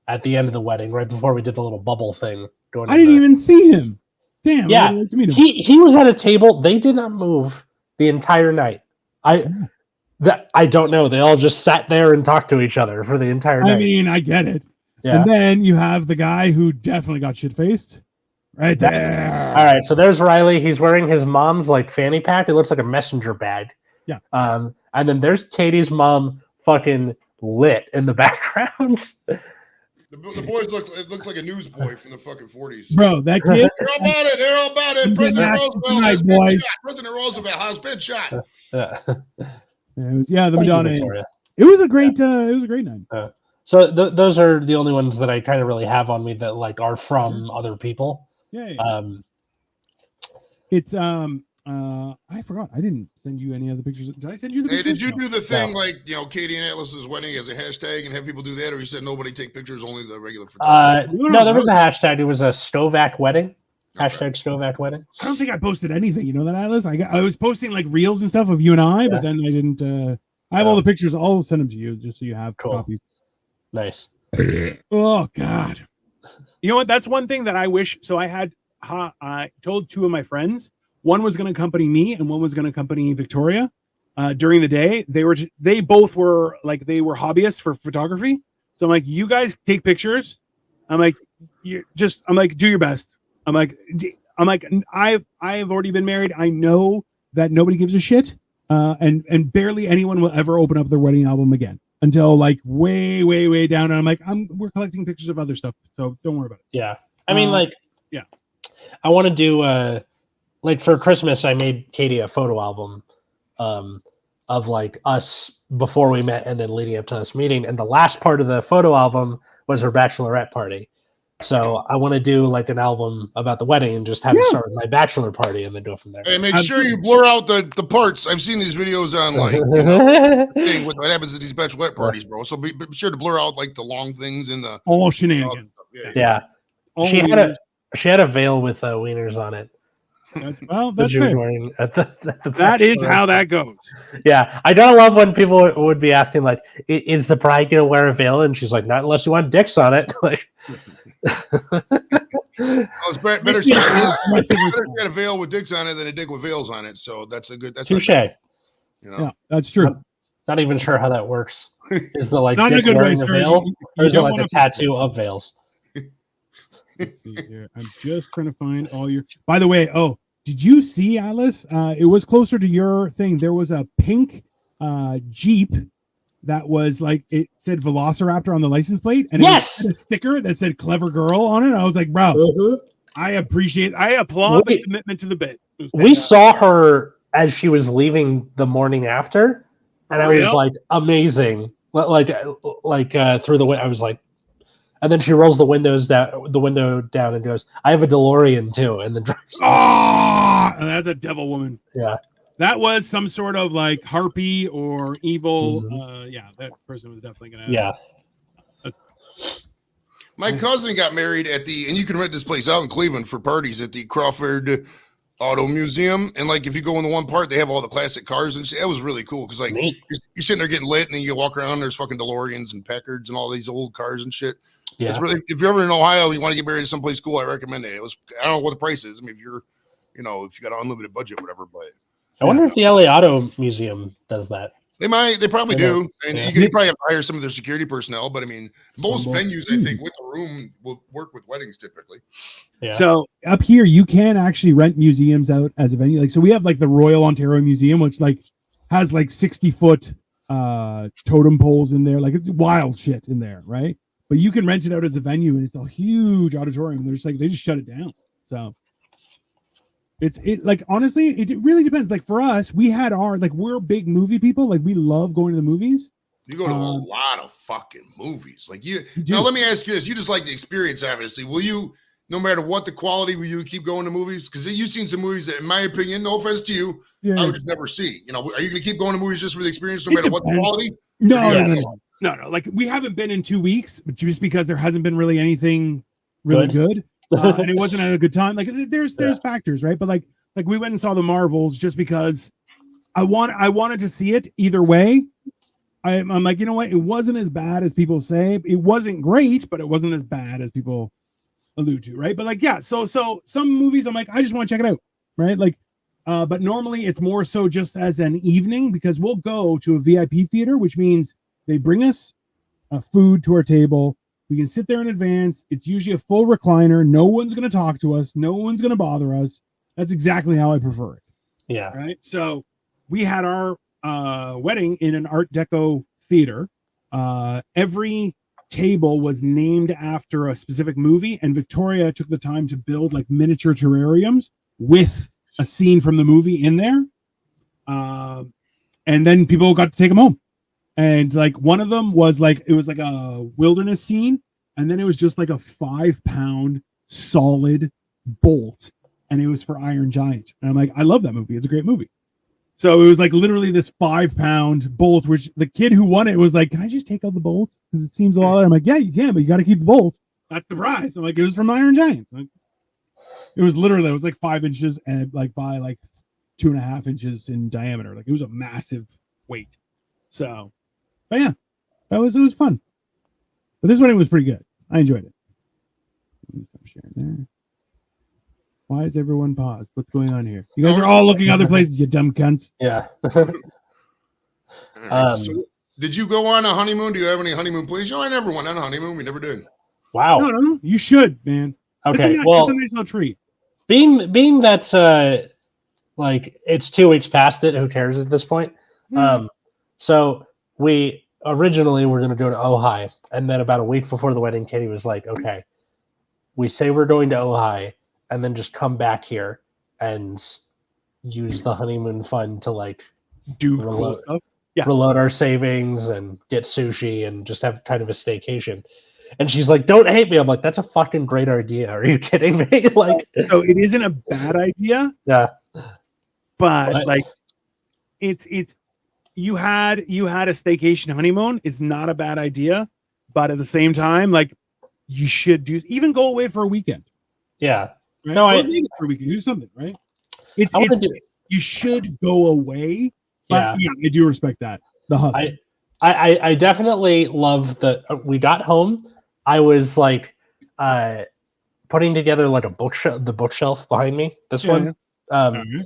At the end of the wedding, right before we did the little bubble thing. I didn't even see him. Damn. Yeah, he was at a table. They did not move the entire night. I don't know. They all just sat there and talked to each other for the entire night. I mean, I get it. Yeah. And then you have the guy who definitely got shit-faced. Right there. All right, so there's Riley. He's wearing his mom's like fanny pack. It looks like a messenger bag. Yeah. And then there's Katie's mom, fucking lit in the background. The boys looks like a newsboy from the fucking 40s. Bro, that kid. They're all about it. President Roosevelt has been shot. The Madonna. It was a great night. So those are the only ones that I kind of really have on me that like are from other people. Yeah. It's I forgot. I didn't send you any other pictures. Did I send you the Hey, pictures? did you No. do the thing like Katie and Atlas's wedding as a hashtag and have people do that, or you said nobody take pictures, only the regular photographers? No, there was a hashtag. It was a Stovac wedding. Okay. Hashtag Stovac wedding. I don't think I posted anything. You know that, Atlas? I was posting like reels and stuff of you and I, but then I didn't. I have all the pictures. I'll send them to you just so you have copies. Nice. Oh God. You know what? That's one thing that I wish. So I told two of my friends. One was going to accompany me, and one was going to accompany Victoria during the day. They both were hobbyists for photography. So I'm like, you guys take pictures. I'm like, do your best. I'm like, I've already been married. I know that nobody gives a shit, and barely anyone will ever open up their wedding album again until like way down. And I'm like, we're collecting pictures of other stuff, so don't worry about it. Yeah, I mean, yeah. I want to do like for Christmas, I made Katie a photo album of like us before we met and then leading up to us meeting. And the last part of the photo album was her bachelorette party. So I want to do like an album about the wedding and just have it start with my bachelor party and then go from there. Hey, make sure you blur out the parts. I've seen these videos on like thing what happens at these bachelorette parties, bro. So be sure to blur out like the long things in the all shenanigans. Yeah. All She had a veil with wieners on it. That's That she was fair. wearing at the That is bachelorette. how that goes. Yeah, I don't love when people would be asking like, "Is the bride gonna wear a veil?" And she's like, "Not unless you want dicks on it." Like, it's better she had a veil with dicks on it than a dick with veils on it. So that's a good. That's touche. Yeah, that's true. Not even sure how that works. Is the like Not in a dick good way, wearing a sir. veil, You or is it don't like wanna- a tattoo of veils? Let's see here. I'm just trying to find all your. By the way, did you see, Alice? It was closer to your thing. There was a pink Jeep that was like, it said Velociraptor on the license plate, and it had a sticker that said "Clever Girl" on it. I was like, bro, I applaud the commitment to the bit. We saw her as she was leaving the morning after, and I was like, amazing. Like through the window, I was like. And then she rolls the window down and goes, "I have a DeLorean too," and then drives. That's a devil woman. Yeah, that was some sort of like harpy or evil. That person was definitely gonna. Yeah. My cousin got married and you can rent this place out in Cleveland for parties at the Crawford Auto Museum. And like, if you go in the one part, they have all the classic cars and shit. It was really cool because like you're sitting there getting lit, and then you walk around. There's fucking DeLoreans and Packards and all these old cars and shit. Yeah. It's really, if you're ever in Ohio, you want to get married at someplace cool, I recommend it. I don't know what the price is. I mean, if you're, if you got an unlimited budget, whatever, but I wonder if the LA Auto Museum does that. They probably do. And you probably have to hire some of their security personnel, but I mean, most venues, I think, with the room will work with weddings typically. Yeah. So up here, you can actually rent museums out as a venue. Like, so we have like the Royal Ontario Museum, which like has like 60-foot totem poles in there. Like, it's wild shit in there, right? But you can rent it out as a venue, and it's a huge auditorium. They're just like, they just shut it down. So it like, honestly, it really depends. Like for us, we had we're big movie people. Like, we love going to the movies. You go to a lot of fucking movies. Like you do. Now, let me ask you this. You just like the experience, obviously. Will you, no matter what the quality, will you keep going to movies? Because you've seen some movies that, in my opinion, no offense to you, I would just never see. Are you going to keep going to movies just for the experience, no matter what the quality? No. Like, we haven't been in 2 weeks, but just because there hasn't been really anything really good. And it wasn't at a good time. Like, there's factors, right? But like we went and saw the Marvels just because I wanted to see it either way. I'm like, you know what? It wasn't as bad as people say. It wasn't great, but it wasn't as bad as people allude to, right? But like, yeah. So some movies, I'm like, I just want to check it out, right? Like, but normally it's more so just as an evening, because we'll go to a VIP theater, which means they bring us food to our table. We can sit there in advance. It's usually a full recliner. No one's going to talk to us. No one's going to bother us. That's exactly how I prefer it. Yeah. Right. So we had our wedding in an Art Deco theater. Every table was named after a specific movie, and Victoria took the time to build like miniature terrariums with a scene from the movie in there. And then people got to take them home. And like one of them was like, it was like a wilderness scene. And then it was just like a 5-pound solid bolt. and it was for Iron Giant. And I'm like, I love that movie. It's a great movie. So it was like literally this 5-pound bolt, which the kid who won it was like, can I just take out the bolt? Because it seems a lot. I'm like, yeah, you can, but you got to keep the bolt. That's the prize. I'm like, it was from Iron Giant. Like, it was literally, it was like 5 inches and like by like 2.5 inches in diameter. Like it was a massive weight. So, but yeah, it was fun. But this one, it was pretty good. I enjoyed it. Let me stop sharing there. Why is everyone paused? What's going on here? You guys are all looking other places, you dumb cunts. Yeah. All right, so did you go on a honeymoon? Do you have any honeymoon plans? I never went on a honeymoon. We never did. Wow. No. You should, man. Okay. It's a Well, nice little treat. being that's like it's 2 weeks past it. Who cares at this point? So we originally were going to go to Ojai, and then about a week before the wedding, Katie was like, "Okay, we say we're going to Ojai, and then just come back here and use the honeymoon fund to like Do reload, cool stuff. Yeah. reload our savings and get sushi and just have kind of a staycation." And she's like, "Don't hate me." I'm like, "That's a fucking great idea. Are you kidding me?" Like, So it isn't a bad idea, yeah, but What? like it's you had a staycation honeymoon is not a bad idea, but at the same time, like you should even go away for a weekend. yeah. Right? No, Go I- to Vegas for a weekend. Do something, right? I wanna do- You should go away. But yeah, I do respect that. The hustle. I definitely love we got home. I was like putting together like the bookshelf behind me. This Yeah, one. Mhm.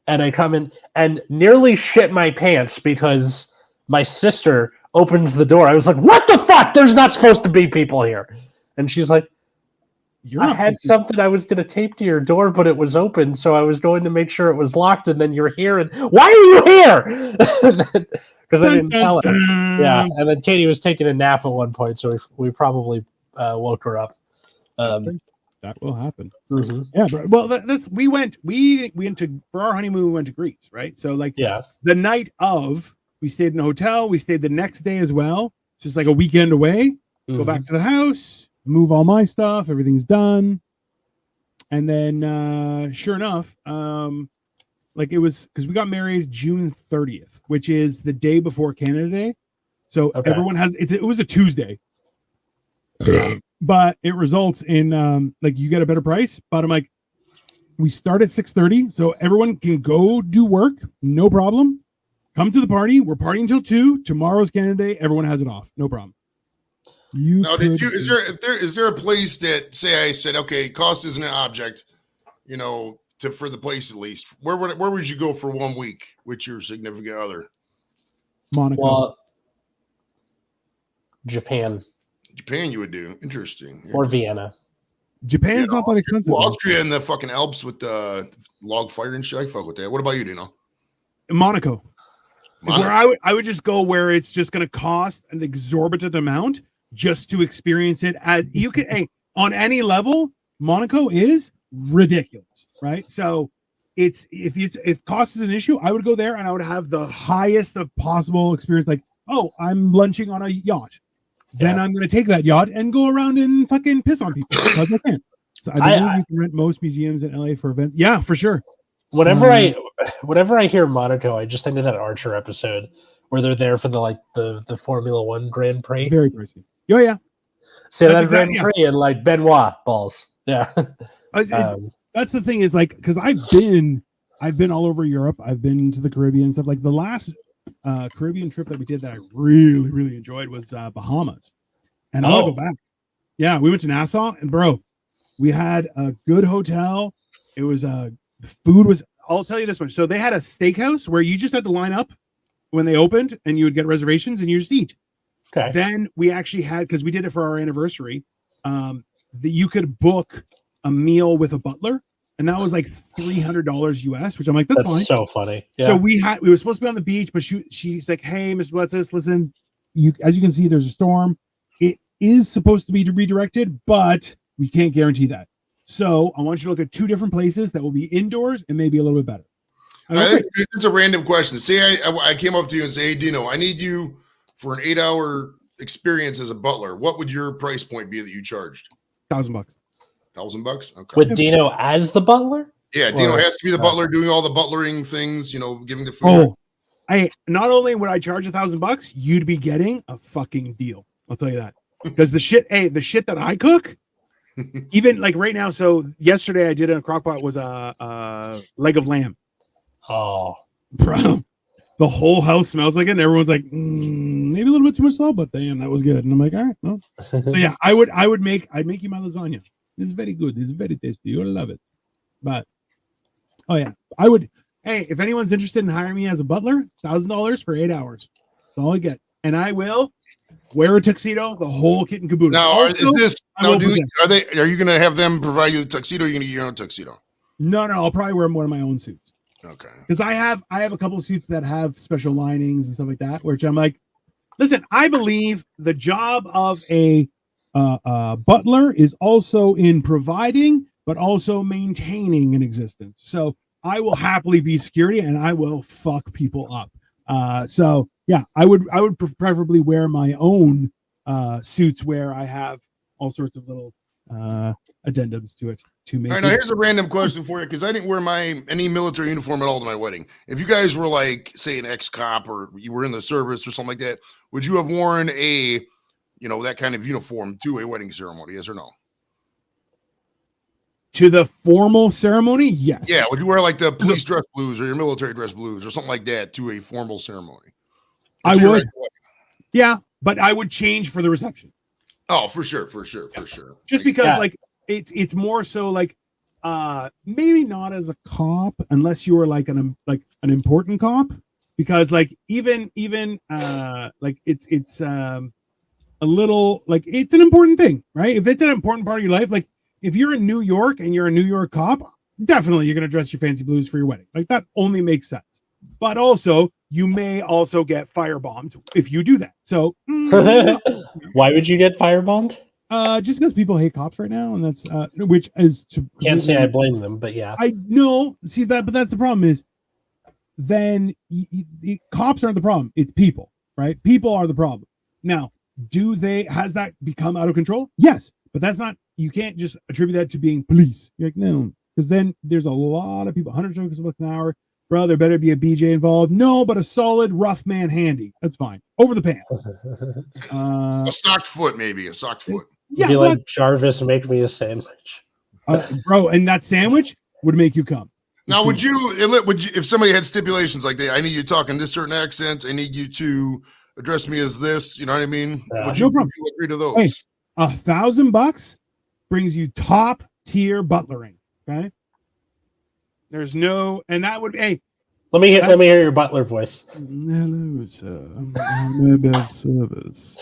And I come in and nearly shit my pants because my sister opens the door. I was like, "What the fuck? There's not supposed to be people here." And she's like, You're "I not had supposed to- something I was going to tape to your door, but it was open, so I was going to make sure it was locked, and then you're here. And why are you here?" Because I didn't tell her. Yeah, and then Katie was taking a nap at one point, so we probably woke her up. That will happen. Mhm. Yeah, but Well, we went to for our honeymoon. We went to Greece, right? So like Yeah, the night of, we stayed in a hotel. We stayed the next day as well. It's just like a weekend away. Go Mhm. back to the house. move all my stuff. Everything's done. And then, sure enough, like it was because we got married June 30th, which is the day before Canada Day. So Okay. everyone has it was a Tuesday. But it results in like you get a better price. But I'm like, we start at 6:30, so everyone can go do work, no problem. Come to the party. We're partying until 2. Tomorrow's Canada Day. Everyone has it off, no problem. Now, is there a place that say I said, okay, cost isn't an object, you know, for the place at least. Where would you go for 1 week with your significant other? Monaco? Well, Japan Japan, you would do. Interesting. or Vienna. Japan's not that expensive. Well, Austria and the fucking Alps with the log fire and shit. I fuck with that. What about you, Dino? Monaco. Where I would just go where it's just going to cost an exorbitant amount just to experience it as you can. Hey, on any level, Monaco is ridiculous, right? So if cost is an issue, I would go there and I would have the highest of possible experience. Like, oh, I'm lunching on a yacht. Then I'm going to take that yacht and go around and fucking piss on people because I can. So I believe you can rent most museums in LA for events. Yeah, for sure. Whenever I hear Monaco, I just think of that Archer episode where they're there for the Formula One Grand Prix. Very pricey. Oh yeah. So That's that exactly- Grand Prix and like Benoit balls. Yeah. That's the thing is like because I've been all over Europe. I've been to the Caribbean and stuff. Like the last Caribbean trip that we did that I really, really enjoyed was Bahamas. And I want to go back. Yeah, we went to Nassau and bro, we had a good hotel. It was the food was I'll tell you this much. So they had a steakhouse where you just had to line up when they opened and you would get reservations and you just eat. Okay. Then we actually had, because we did it for our anniversary, that you could book a meal with a butler, and that was like $300 US, which I'm like, that's fine. So funny. Yeah. So we were supposed to be on the beach, but she's like, "Hey, Mr. Bletsis, listen, as you can see, there's a storm. It is supposed to be redirected, but we can't guarantee that. So I want you to look at 2 different places that will be indoors and maybe a little bit better. It's a random question. Say I came up to you and say, hey, Dino, I need you for an 8-hour experience as a butler. What would your price point be that you charged? $1,000. $1,000? Okay. With Dino as the butler? Yeah, Dino Or- has to be the butler doing all the butlering things, giving the food. Oh, not only would I charge $1,000, you'd be getting a fucking deal. I'll tell you that. Because the shit that I cook, even like right now. So yesterday I did in a crock pot was a leg of lamb. Oh, bro, the whole house smells like it, and everyone's like, maybe a little bit too much salt, but damn, that was good. And I'm like, all right, well. So yeah, I'd make you my lasagna. It's very good. It's very tasty. You'll love it. But oh yeah, I would. Hey, if anyone's interested in hiring me as a butler, $1,000 for 8 hours. That's all I get, and I will wear a tuxedo, the whole kit and caboodle. Now, are you going to have them provide you the tuxedo? Or are you going to get your own tuxedo? No, I'll probably wear one of my own suits. Okay. Because I have a couple of suits that have special linings and stuff like that, which I'm like, listen, I believe the job of a butler is also in providing, but also maintaining an existence. So I will happily be security and I will fuck people up. So yeah, I would preferably wear my own suits where I have all sorts of little addendums to it to make. All right, now here's a random question for you because I didn't wear any military uniform at all to my wedding. If you guys were like, say, an ex-cop or you were in the service or something like that, would you have worn that kind of uniform to a wedding ceremony? Yes or no? To the formal ceremony, yes. Yeah, would you wear like the police dress blues or your military dress blues or something like that to a formal ceremony? I would. Yeah, but I would change for the reception. Oh, for sure. Just because, like, it's more so like, maybe not as a cop unless you were like an important cop, because like even like it's a little like it's an important thing, right? If it's an important part of your life, like. If you're in New York and you're a New York cop, definitely you're going to dress your fancy blues for your wedding. Like that only makes sense. But also, you may also get firebombed if you do that. So, why would you get firebombed? Just because people hate cops right now, and that's which is Can't say I blame them, but yeah, I know. See that, but that's the problem is, then the cops aren't the problem. It's people, right? People are the problem. Now, has that become out of control? Yes, but that's not. You can't just attribute that to being police. You're like, no, because then there's a lot of people, 100 kilometers an hour. Bro, there better be a BJ involved. No, but a solid rough man handy. That's fine. Over the pants. A socked foot, maybe. A socked foot. Yeah, be like, Jarvis, make me a sandwich. Bro, and that sandwich would make you come. Now, would you, if somebody had stipulations like that, I need you to talk in this certain accent, I need you to address me as this, you know what I mean? Would you agree to those? Hey, $1,000 brings you top tier butlering. Okay. There's no, and that would, hey. Let me hear your butler voice. Hello, sir. I'm a service.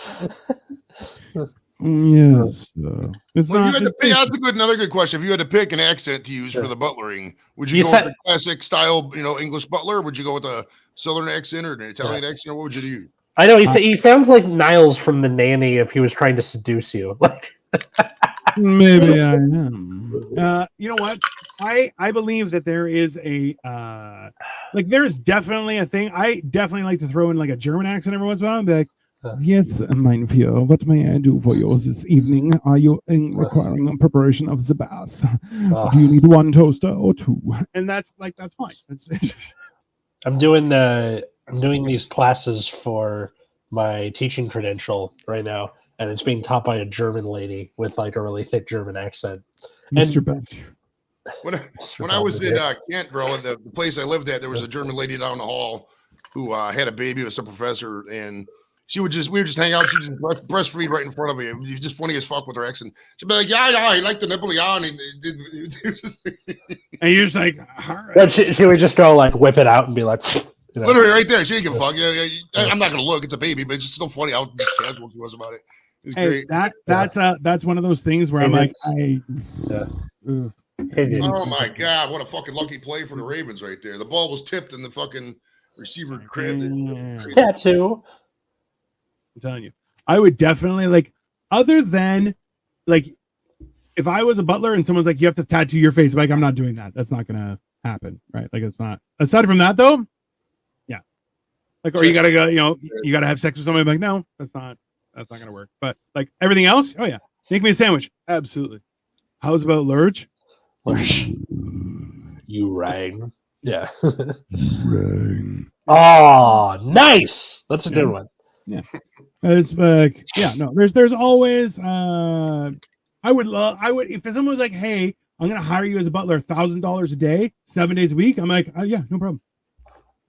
Yes, sir. It's well, not, you had to pick, that's another good question. If you had to pick an accent to use for the butlering, would you go with the classic style, English butler? Or would you go with a Southern accent or an Italian accent, or what would you do? I know he sounds like Niles from The Nanny if he was trying to seduce you. Like maybe I am. You know what? I believe that there is a like there's definitely a thing. I definitely like to throw in like a German accent every once in a while and be like, yes, mein Führer, what may I do for you this evening? Are you requiring a preparation of the bath? Do you need one toaster or two? And that's fine. I'm doing these classes for my teaching credential right now, and it's being taught by a German lady with like a really thick German accent. Mr. Bench. When I was in Kent, bro, the place I lived at, there was a German lady down the hall who had a baby with some professor, and we would just hang out. She just breastfeed right in front of me. It was just funny as fuck with her accent. She'd be like, yeah, he liked the nipple, yeah. And you're just like, all right. But she would just go like whip it out and be like, literally right there. She didn't give a fuck. Yeah. I'm not gonna look. It's a baby, but it's just so funny how casual she was about it. It's great. That's one of those things where I'm like, oh my god, what a fucking lucky play for the Ravens right there. The ball was tipped and the fucking receiver grabbed it. Tattoo. I'm telling you, I would definitely like, other than like, if I was a butler and someone's like, you have to tattoo your face, like, I'm not doing that. That's not gonna happen, right? Like, it's not. Aside from that, though, yeah, like, or you gotta go, you gotta have sex with somebody. I'm like, no, that's not gonna work. But like everything else, oh yeah, make me a sandwich, absolutely. How's about Lurch? Lurch. You rang. Yeah. Rang. Oh, nice. That's a Yeah. good one. It's like, yeah, no, there's always I would if someone was like, hey, I'm gonna hire you as a butler $1,000 a day, 7 days a week. I'm like, yeah, no problem.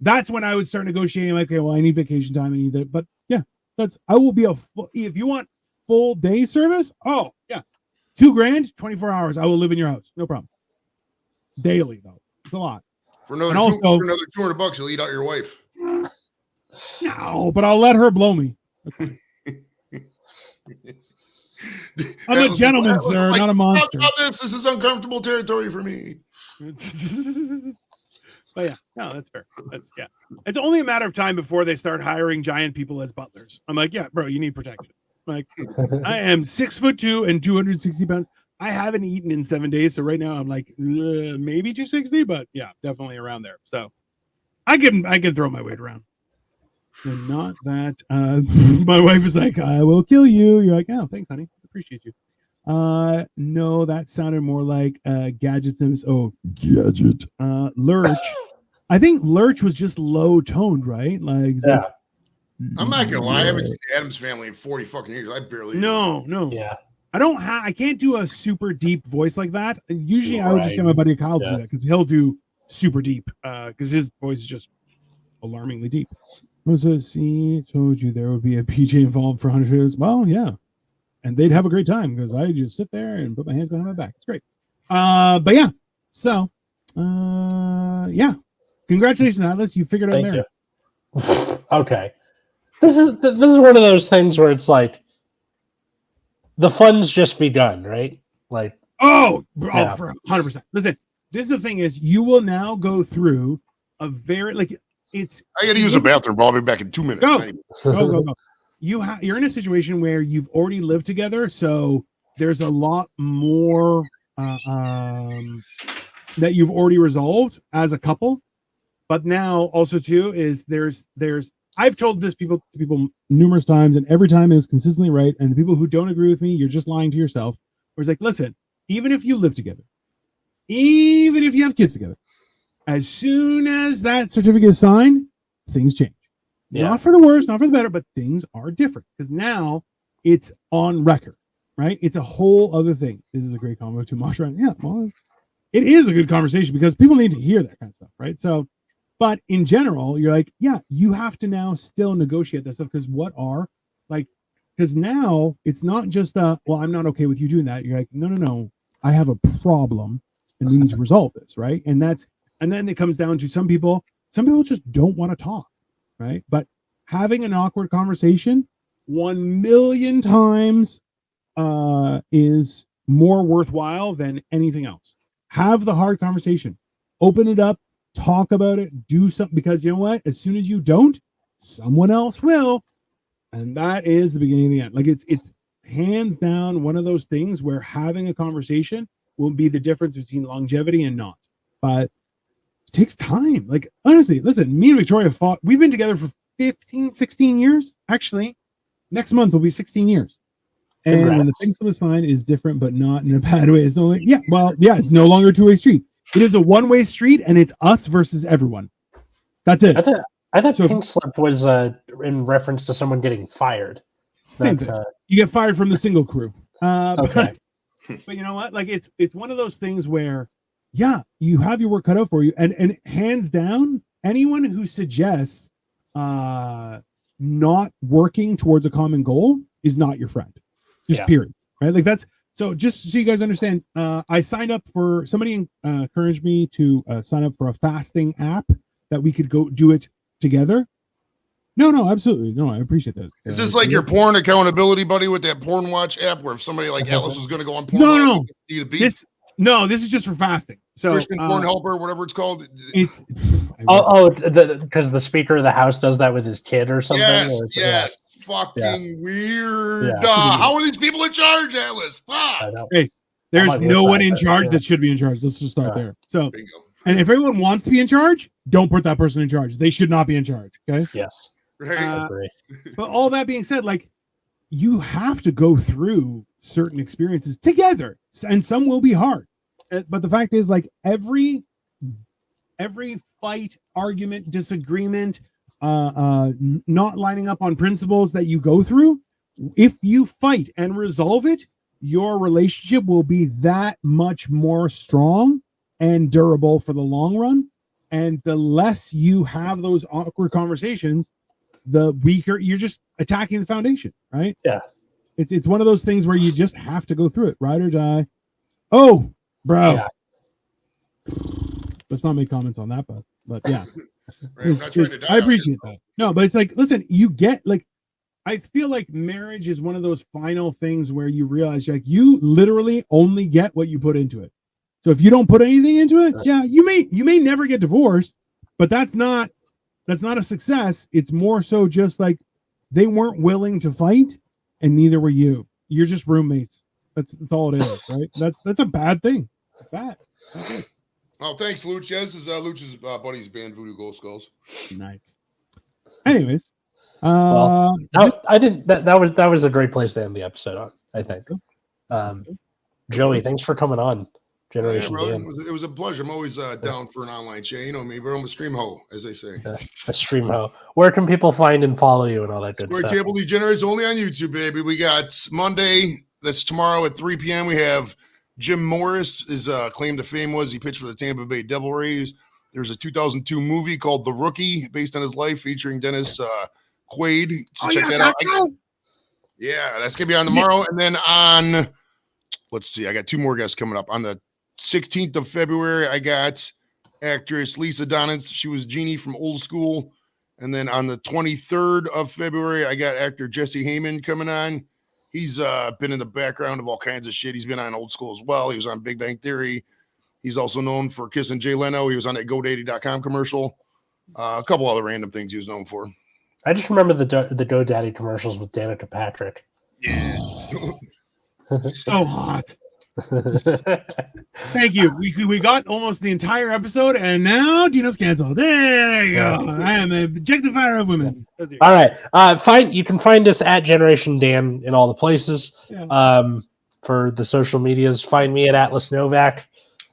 That's when I would start negotiating. Like, okay, well, I need vacation time, I need that. But yeah, I will be if you want full day service, oh yeah, $2,000, 24 hours. I will live in your house, no problem. Daily though, it's a lot. For another And also- for another $200, you'll eat out your wife. No, but I'll let her blow me. I'm a Atlas, gentleman, Atlas, sir, like, not a talk monster. about this. This is uncomfortable territory for me. But yeah, no, that's fair. That's yeah. It's only a matter of time before they start hiring giant people as butlers. I'm like, yeah, bro, you need protection. Like, I am 6'2" and 260 pounds. I haven't eaten in 7 days, so right now I'm like maybe 260, but yeah, definitely around there. So I can throw my weight around. And not that my wife is like, I will kill you. You're like, oh, thanks, honey. Appreciate you. No, that sounded more like gadgets. Oh, gadget. Lurch. I think Lurch was just low toned, right? Like, Yeah. I'm not gonna lie. I haven't seen Adam's Family in 40 fucking years. I barely. No. Yeah. I can't do a super deep voice like that. Usually I would just Right. get my buddy Kyle to Yeah. do that because he'll do super deep because his voice is just alarmingly deep. See, told you there would be a PJ involved for 100 videos. Well, yeah. And they'd have a great time because I just sit there and put my hands behind my back. It's great. But yeah. So yeah. Congratulations, Atlas. You figured out Thank marriage. you. Okay. This is one of those things where it's like the fun's just begun, right? Like, For 100%. Listen, this is the thing is you will now go through a very it's I gotta use the bathroom, bro. I'll be back in 2 minutes. Go. You're in a situation where you've already lived together, so there's a lot more that you've already resolved as a couple. But now also too is there's I've told this to people numerous times, and every time is consistently right. And the people who don't agree with me, you're just lying to yourself. Where it's like, listen, even if you live together, even if you have kids together, as soon as that certificate is signed, things change. Yeah. Not for the worse, not for the better, but things are different because now it's on record, right? It's a whole other thing. This is a great combo to Mosh right? Yeah, well, it is a good conversation because people need to hear that kind of stuff, right? So, but in general, you're like, yeah, you have to now still negotiate that stuff because because now it's not just well, I'm not okay with you doing that. You're like, no, I have a problem and we need to resolve this, right? And then it comes down to some people just don't want to talk, right? But having an awkward conversation 1 million times is more worthwhile than anything else. Have the hard conversation, open it up, talk about it, do something, because you know what? As soon as you don't, someone else will. And that is the beginning of the end. Like it's hands down one of those things where having a conversation will be the difference between longevity and not. But it takes time. Like, honestly, listen, me and Victoria we've been together for 15, 16 years. Actually, next month will be 16 years. And Congrats. when the thing to sign is different, but not in a bad way. It's only, it's no longer a two-way street. It is a one-way street, and it's us versus everyone. That's it. I thought So- Pink Slip was in reference to someone getting fired. Same That's, thing. You get fired from the single crew. Okay. But you know what? Like it's one of those things where, yeah, you have your work cut out for you, and hands down, anyone who suggests not working towards a common goal is not your friend. Just Yeah. period. Right? Like that's so. Just so you guys understand, I signed up for somebody encouraged me to sign up for a fasting app that we could go do it together. No, absolutely. No, I appreciate that. Is this like your porn accountability buddy with that porn watch app where if somebody like Atlas was going to go on porn, No. you to beat This is just for fasting. So Christian porn helper, whatever it's called. it's because the Speaker of the House does that with his kid or something. Yes, or- yes. Fucking weird. Yeah. How are these people in charge, Atlas? I Fuck. know. there's I'm on no your one side, in but, charge yeah. that should be in charge. Let's just start Yeah. there. So, Bingo. and if everyone wants to be in charge, don't put that person in charge. They should not be in charge. Okay. Yes, Right. I agree. But all that being said, like you have to go through certain experiences together, and some will be hard. But the fact is, like every every fight, argument, disagreement, not lining up on principles that you go through, if you fight and resolve it, your relationship will be that much more strong and durable for the long run. And the less you have those awkward conversations, the weaker you're just attacking the foundation, right? Yeah. It's one of those things where you just have to go through it, ride or die. Oh, bro. Yeah. Let's not make comments on that, but yeah. Right, I'm not trying to die I out appreciate here. that. No, but it's like, listen, you get like, I feel like marriage is one of those final things where you realize like you literally only get what you put into it. So if you don't put anything into it, yeah, you may never get divorced, but that's not a success. It's more so just like they weren't willing to fight, and neither were you. You're just roommates. That's all it is, right? That's a bad thing. It's bad. Okay. Oh, thanks, Luch. Yeah, this is Luch's buddy's band, Voodoo Gold Skulls. Nice. Anyways, Well, I didn't. That was a great place to end the episode on. I think. Joey, thanks for coming on. Yeah, Generation brother, Dan. it was a pleasure. I'm always down for an online chat. You know me, but I'm a stream hoe, as they say. A stream hoe. Where can people find and follow you and all that good Square stuff? Table Degenerates only on YouTube, baby. We got Monday. That's tomorrow at 3 p.m. We have Jim Morris. His claim to fame was he pitched for the Tampa Bay Devil Rays. There's a 2002 movie called The Rookie, based on his life, featuring Dennis Quaid. So check that out. Yeah, that's gonna be on tomorrow, and then on. Let's see. I got two more guests coming up on the 16th of February. I got actress Lisa Donitz. She was Jeannie from Old School. And then on the 23rd of February, I got actor Jesse Heyman coming on. He's been in the background of all kinds of shit. He's been on Old School as well. He was on Big Bang Theory. He's also known for kissing Jay Leno. He was on that GoDaddy.com commercial. A couple other random things he was known for. I just remember the GoDaddy commercials with Danica Patrick. Yeah. so hot. Thank you. We got almost the entire episode, and now Dino's canceled. There you go. I am a objectifier of women. All right. You can find us at Generation Dan in all the places. Yeah. For the social medias, find me at Atlas Novak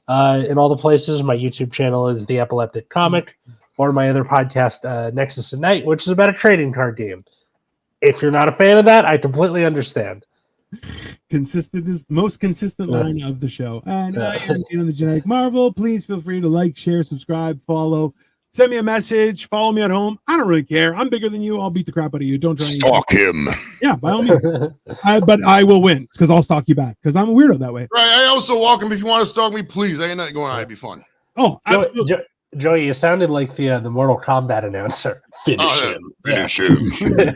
in all the places. My YouTube channel is The Epileptic Comic, or my other podcast, Nexus at Night, which is about a trading card game. If you're not a fan of that, I completely understand. Consistent is most consistent line of the show. And the Genetic Marvel. Please feel free to like, share, subscribe, follow, send me a message, follow me at home. I don't really care. I'm bigger than you. I'll beat the crap out of you. Don't try. Stalk him. Yeah, by all means. But I will win because I'll stalk you back because I'm a weirdo that way. Right. I also welcome if you want to stalk me, please. I ain't nothing going on. It'd be fun. Oh, absolutely. Joey, you sounded like the Mortal Kombat announcer. Finish him. Finish him.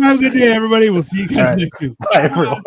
Have a good day, everybody. We'll see you guys next week. Bye, everyone.